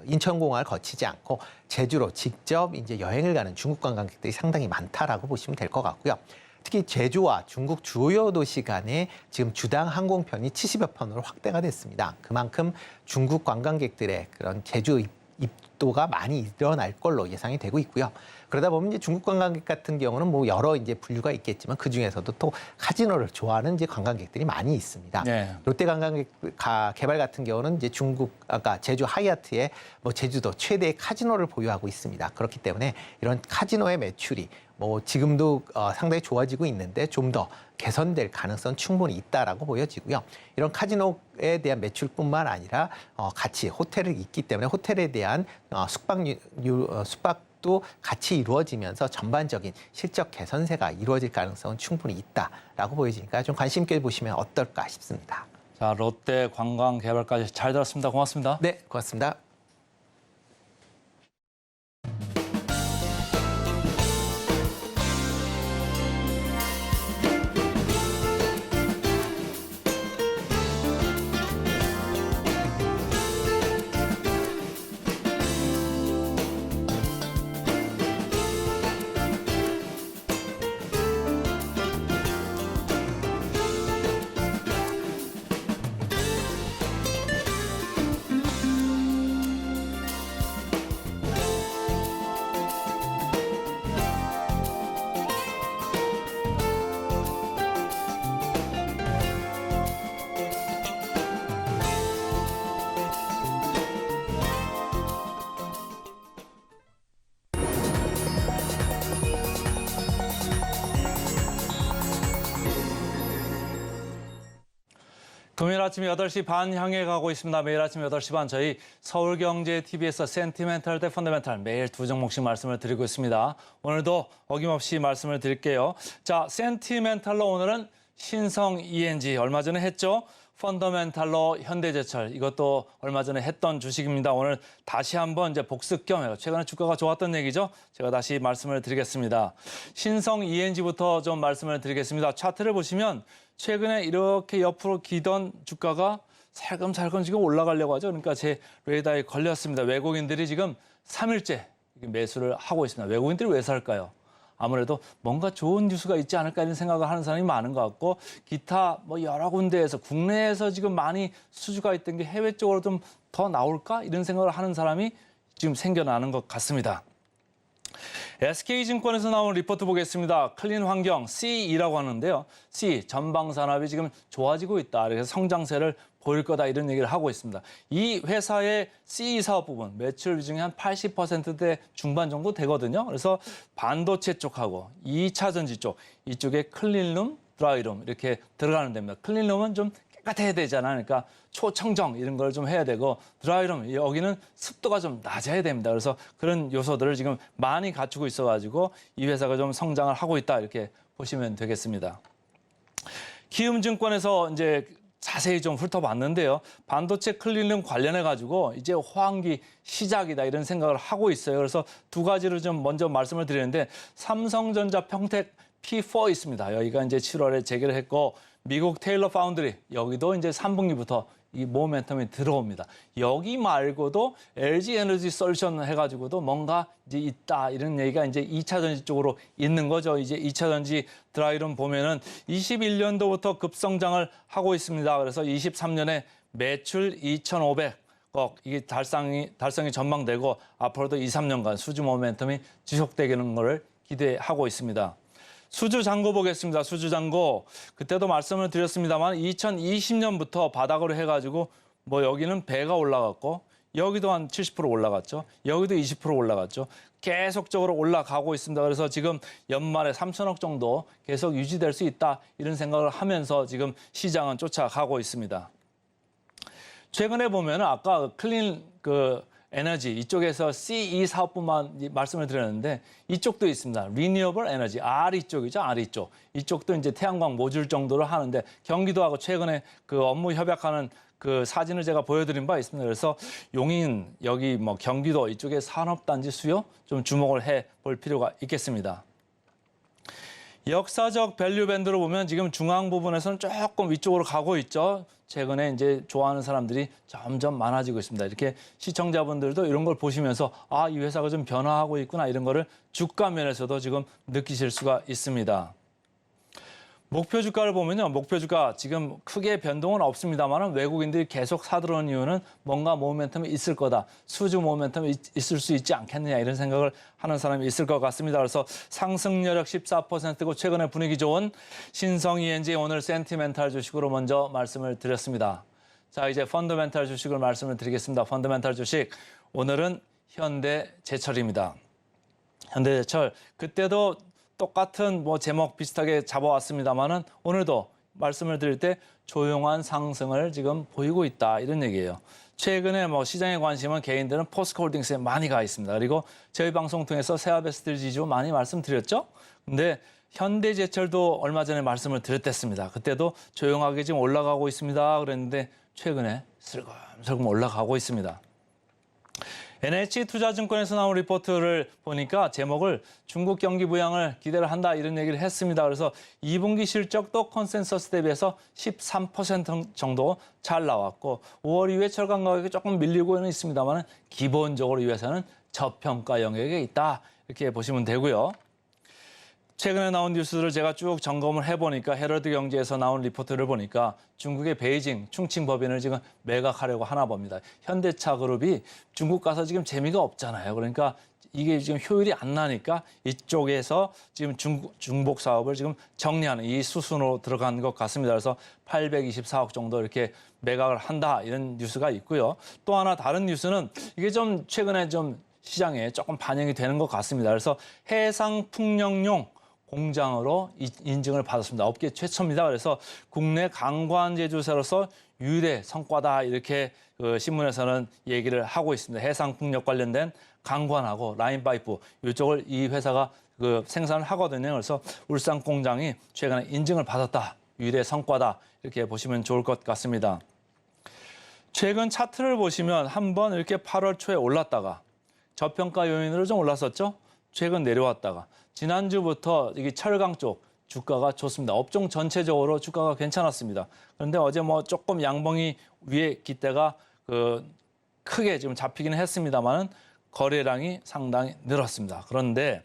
인천공항을 거치지 않고 제주로 직접 이제 여행을 가는 중국 관광객들이 상당히 많다라고 보시면 될 것 같고요. 특히 제주와 중국 주요 도시 간에 지금 주당 항공편이 70여 편으로 확대가 됐습니다. 그만큼 중국 관광객들의 그런 제주 입도가 많이 일어날 걸로 예상이 되고 있고요. 그러다 보면 이제 중국 관광객 같은 경우는 여러 이제 분류가 있겠지만 그 중에서도 또 카지노를 좋아하는 이제 관광객들이 많이 있습니다. 네. 롯데 관광개발 같은 경우는 이제 제주 하이아트에 제주도 최대의 카지노를 보유하고 있습니다. 그렇기 때문에 이런 카지노의 매출이 지금도 상당히 좋아지고 있는데 좀 더 개선될 가능성 충분히 있다라고 보여지고요. 이런 카지노에 대한 매출뿐만 아니라 같이 호텔이 있기 때문에 호텔에 대한 숙박도 같이 이루어지면서 전반적인 실적 개선세가 이루어질 가능성은 충분히 있다라고 보여지니까 좀 관심 있게 보시면 어떨까 싶습니다. 자, 롯데 관광개발까지 잘 들었습니다. 고맙습니다. 네, 고맙습니다. 금요일 아침 8시 반 향해 가고 있습니다. 매일 아침 8시 반 저희 서울경제TV에서 센티멘탈 대 펀더멘탈 매일 두 종목씩 말씀을 드리고 있습니다. 오늘도 어김없이 말씀을 드릴게요. 자, 센티멘탈로 오늘은 신성 ENG 얼마 전에 했죠. 펀더멘탈로 현대제철 이것도 얼마 전에 했던 주식입니다. 오늘 다시 한번 이제 복습 겸 최근에 주가가 좋았던 얘기죠. 제가 다시 말씀을 드리겠습니다. 신성 ENG부터 좀 말씀을 드리겠습니다. 차트를 보시면 최근에 이렇게 옆으로 기던 주가가 살금살금 지금 올라가려고 하죠. 그러니까 제 레이더에 걸렸습니다. 외국인들이 지금 3일째 매수를 하고 있습니다. 외국인들이 왜 살까요? 아무래도 뭔가 좋은 뉴스가 있지 않을까 이런 생각을 하는 사람이 많은 것 같고 기타 여러 군데에서 국내에서 지금 많이 수주가 있던 게 해외 쪽으로 좀 더 나올까 이런 생각을 하는 사람이 지금 생겨나는 것 같습니다. SK증권에서 나온 리포트 보겠습니다. 클린 환경 CE라고 하는데요. C, 전방 산업이 지금 좋아지고 있다. 그래서 성장세를 보일 거다 이런 얘기를 하고 있습니다. 이 회사의 CE 사업 부분 매출 비중이 한 80%대 중반 정도 되거든요. 그래서 반도체 쪽하고 2차 전지 쪽 이쪽에 클린룸, 드라이룸 이렇게 들어가는 데입니다. 클린룸은 좀 깨끗해야 되잖아요. 그러니까 초청정 이런 걸 좀 해야 되고 드라이룸 여기는 습도가 좀 낮아야 됩니다. 그래서 그런 요소들을 지금 많이 갖추고 있어가지고 이 회사가 좀 성장을 하고 있다 이렇게 보시면 되겠습니다. 키움증권에서 이제 자세히 좀 훑어봤는데요. 반도체 클린룸 관련해가지고 이제 호황기 시작이다 이런 생각을 하고 있어요. 그래서 두 가지를 좀 먼저 말씀을 드리는데 삼성전자 평택 P4 있습니다. 여기가 이제 7월에 재개를 했고 미국 테일러 파운드리 여기도 이제 3분기부터 이 모멘텀이 들어옵니다. 여기 말고도 LG 에너지 솔루션 해가지고도 뭔가 이제 있다 이런 얘기가 이제 2차 전지 쪽으로 있는 거죠. 이제 2차 전지 드라이룸 보면은 21년도부터 급성장을 하고 있습니다. 그래서 23년에 매출 2,500억 이게 달성이 전망되고 앞으로도 2, 3년간 수주 모멘텀이 지속되는 것을 기대하고 있습니다. 수주 잔고 보겠습니다. 수주 잔고 그때도 말씀을 드렸습니다만 2020년부터 바닥으로 해가지고 뭐 여기는 배가 올라갔고 여기도 한 70% 올라갔죠. 여기도 20% 올라갔죠. 계속적으로 올라가고 있습니다. 그래서 지금 연말에 3천억 정도 계속 유지될 수 있다 이런 생각을 하면서 지금 시장은 쫓아가고 있습니다. 최근에 보면 아까 클린 에너지 이쪽에서 CE 사업부만 말씀을 드렸는데 이쪽도 있습니다. 리니어블 에너지 RE 쪽이죠. RE 쪽. 이쪽도 이제 태양광 모듈 정도로 하는데 경기도하고 최근에 그 업무 협약하는 그 사진을 제가 보여드린 바 있습니다. 그래서 용인 여기 뭐 경기도 이쪽에 산업단지 수요 좀 주목을 해볼 필요가 있겠습니다. 역사적 밸류 밴드로 보면 지금 중앙 부분에서는 조금 위쪽으로 가고 있죠. 최근에 이제 좋아하는 사람들이 점점 많아지고 있습니다. 이렇게 시청자분들도 이런 걸 보시면서 아, 이 회사가 좀 변화하고 있구나 이런 거를 주가 면에서도 지금 느끼실 수가 있습니다. 목표 주가를 보면요. 목표 주가 지금 크게 변동은 없습니다만 외국인들이 계속 사들어오는 이유는 뭔가 모멘텀이 있을 거다. 수주 모멘텀이 있을 수 있지 않겠느냐 이런 생각을 하는 사람이 있을 것 같습니다. 그래서 상승률 14%고 최근에 분위기 좋은 신성 ENG 오늘 센티멘탈 주식으로 먼저 말씀을 드렸습니다. 자, 이제 펀더멘탈 주식을 말씀을 드리겠습니다. 펀더멘탈 주식 오늘은 현대제철입니다. 현대제철 그때도 똑같은 뭐 제목 비슷하게 잡아왔습니다만은 오늘도 말씀을 드릴 때 조용한 상승을 지금 보이고 있다 이런 얘기예요. 최근에 뭐 시장에 관심은 개인들은 포스코홀딩스에 많이 가 있습니다. 그리고 저희 방송 통해서 세아베스트 지주 많이 말씀드렸죠. 근데 현대제철도 얼마 전에 말씀을 드렸댔습니다. 그때도 조용하게 지금 올라가고 있습니다. 그랬는데 최근에 슬금슬금 올라가고 있습니다. NH투자증권에서 나온 리포트를 보니까 제목을 중국 경기 부양을 기대를 한다 이런 얘기를 했습니다. 그래서 2분기 실적도 컨센서스 대비해서 13% 정도 잘 나왔고 5월 이후에 철강 가격이 조금 밀리고는 있습니다만 기본적으로 이 회사는 저평가 영역에 있다 이렇게 보시면 되고요. 최근에 나온 뉴스들을 제가 쭉 점검을 해보니까 헤럴드 경제에서 나온 리포트를 보니까 중국의 베이징 충칭 법인을 지금 매각하려고 하나 봅니다. 현대차 그룹이 중국 가서 지금 재미가 없잖아요. 그러니까 이게 지금 효율이 안 나니까 이쪽에서 지금 중복 사업을 지금 정리하는 이 수순으로 들어간 것 같습니다. 그래서 824억 정도 이렇게 매각을 한다 이런 뉴스가 있고요. 또 하나 다른 뉴스는 이게 좀 최근에 좀 시장에 조금 반영이 되는 것 같습니다. 그래서 해상풍력용 공장으로 인증을 받았습니다. 업계 최초입니다. 그래서 국내 강관 제조사로서 유일의 성과다 이렇게 신문에서는 얘기를 하고 있습니다. 해상풍력 관련된 강관하고 라인 파이프 이쪽을 이 회사가 생산을 하거든요. 그래서 울산 공장이 최근에 인증을 받았다. 유일의 성과다 이렇게 보시면 좋을 것 같습니다. 최근 차트를 보시면 한번 이렇게 8월 초에 올랐다가 저평가 요인으로 좀 올랐었죠. 최근 내려왔다가 지난주부터 이게 철강 쪽 주가가 좋습니다. 업종 전체적으로 주가가 괜찮았습니다. 그런데 어제 뭐 조금 양봉이 위에 기대가 크게 지금 잡히기는 했습니다만은 거래량이 상당히 늘었습니다. 그런데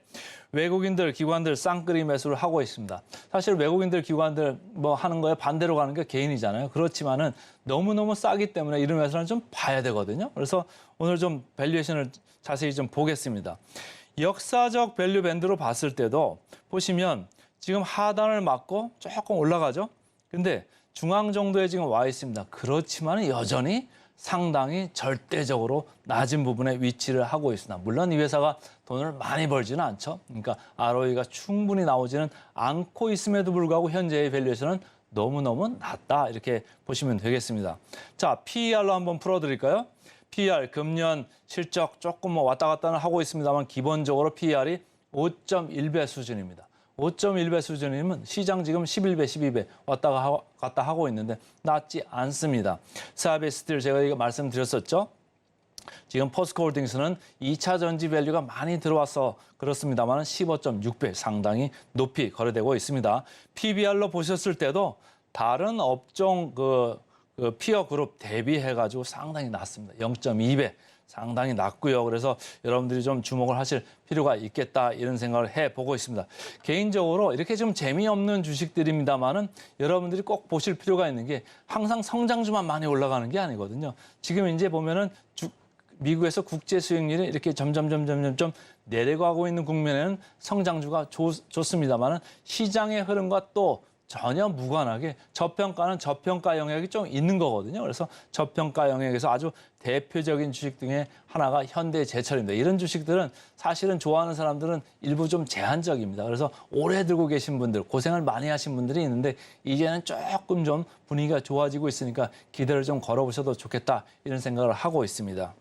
외국인들, 기관들 쌍끌이 매수를 하고 있습니다. 사실 외국인들, 기관들 뭐 하는 거에 반대로 가는 게 개인이잖아요. 그렇지만은 너무너무 싸기 때문에 이런 회사는 좀 봐야 되거든요. 그래서 오늘 좀 밸류에이션을 자세히 좀 보겠습니다. 역사적 밸류 밴드로 봤을 때도 보시면 지금 하단을 맞고 조금 올라가죠. 근데 중앙 정도에 지금 와 있습니다. 그렇지만 여전히 상당히 절대적으로 낮은 부분에 위치를 하고 있습니다. 물론 이 회사가 돈을 많이 벌지는 않죠. 그러니까 ROE가 충분히 나오지는 않고 있음에도 불구하고 현재의 밸류에서는 너무너무 낮다 이렇게 보시면 되겠습니다. 자, PER로 한번 풀어드릴까요? PER 금년 실적 조금 왔다 갔다는 하고 있습니다만 기본적으로 PER이 5.1배 수준입니다. 5.1배 수준이면 시장 지금 11배, 12배 왔다 갔다 하고 있는데 낮지 않습니다. 사베스틸 제가 이거 말씀드렸었죠. 지금 포스코홀딩스는 2차 전지 밸류가 많이 들어와서 그렇습니다만 15.6배 상당히 높이 거래되고 있습니다. PBR로 보셨을 때도 다른 업종 피어 그룹 대비해가지고 상당히 낮습니다. 0.2배 상당히 낮고요. 그래서 여러분들이 좀 주목을 하실 필요가 있겠다 이런 생각을 해보고 있습니다. 개인적으로 이렇게 좀 재미없는 주식들입니다만은 여러분들이 꼭 보실 필요가 있는 게 항상 성장주만 많이 올라가는 게 아니거든요. 지금 이제 보면은 미국에서 국제 수익률이 이렇게 점점 내려가고 있는 국면에는 성장주가 좋습니다만은 시장의 흐름과 또 전혀 무관하게 저평가는 저평가 영역이 좀 있는 거거든요. 그래서 저평가 영역에서 아주 대표적인 주식 중에 하나가 현대제철입니다. 이런 주식들은 사실은 좋아하는 사람들은 일부 좀 제한적입니다. 그래서 오래 들고 계신 분들, 고생을 많이 하신 분들이 있는데 이제는 조금 좀 분위기가 좋아지고 있으니까 기대를 좀 걸어보셔도 좋겠다 이런 생각을 하고 있습니다.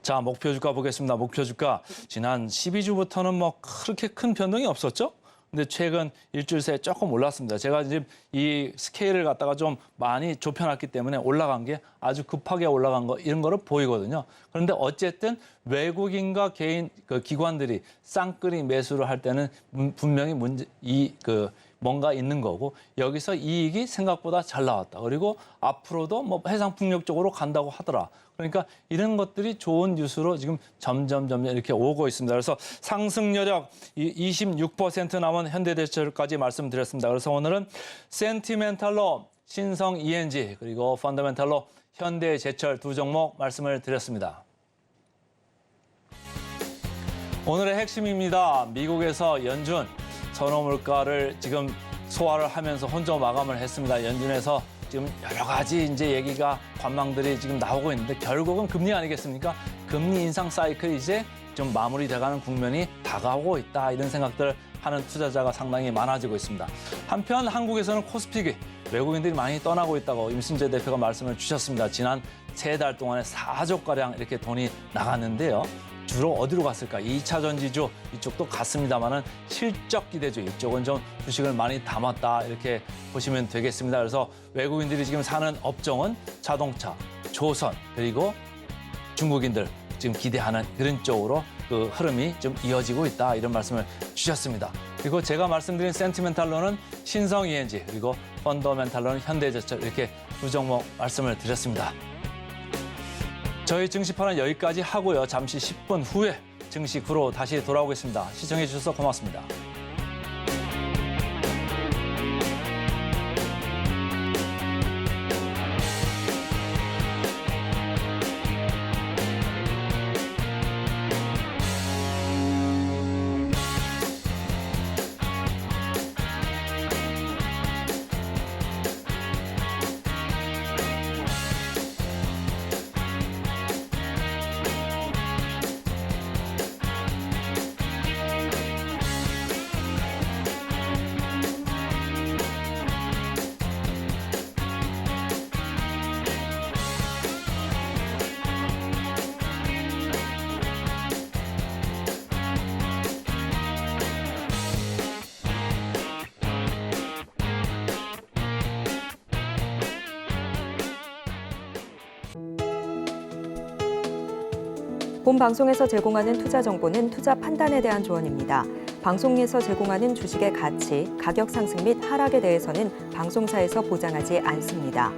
자, 목표 주가 보겠습니다. 목표 주가 지난 12주부터는 뭐 그렇게 큰 변동이 없었죠? 근데 최근 일주일 새에 조금 올랐습니다. 제가 이제 이 스케일을 갖다가 좀 많이 좁혀놨기 때문에 올라간 게 아주 급하게 올라간 거 이런 거를 보이거든요. 그런데 어쨌든 외국인과 개인 기관들이 쌍끌이 매수를 할 때는 분명히 뭔가 있는 거고 여기서 이익이 생각보다 잘 나왔다. 그리고 앞으로도 뭐 해상풍력 쪽으로 간다고 하더라. 그러니까 이런 것들이 좋은 뉴스로 지금 점점 이렇게 오고 있습니다. 그래서 상승 여력 26% 남은 현대제철까지 말씀드렸습니다. 그래서 오늘은 센티멘탈로 신성 ENG 그리고 펀더멘탈로 현대제철 두 종목 말씀을 드렸습니다. 오늘의 핵심입니다. 미국에서 연준 선호물가를 지금 소화를 하면서 혼자 마감을 했습니다. 연준에서 지금 여러 가지 이제 얘기가 관망들이 지금 나오고 있는데 결국은 금리 아니겠습니까? 금리 인상 사이클이 이제 좀 마무리돼가는 국면이 다가오고 있다 이런 생각들 하는 투자자가 상당히 많아지고 있습니다. 한편 한국에서는 코스피기 외국인들이 많이 떠나고 있다고 임순재 대표가 말씀을 주셨습니다. 지난 3달 동안에 4조가량 이렇게 돈이 나갔는데요. 주로 어디로 갔을까? 2차 전지주 이쪽도 갔습니다만은 실적 기대주 이쪽은 좀 주식을 많이 담았다 이렇게 보시면 되겠습니다. 그래서 외국인들이 지금 사는 업종은 자동차, 조선 그리고 중국인들 지금 기대하는 그런 쪽으로 그 흐름이 좀 이어지고 있다 이런 말씀을 주셨습니다. 그리고 제가 말씀드린 센티멘탈로는 신성 ENG 그리고 펀더멘탈로는 현대제철 이렇게 두 종목 말씀을 드렸습니다. 저희 증시판은 여기까지 하고요. 잠시 10분 후에 증시 구로 다시 돌아오겠습니다. 시청해 주셔서 고맙습니다. 본 방송에서 제공하는 투자 정보는 투자 판단에 대한 조언입니다. 방송에서 제공하는 주식의 가치, 가격 상승 및 하락에 대해서는 방송사에서 보장하지 않습니다.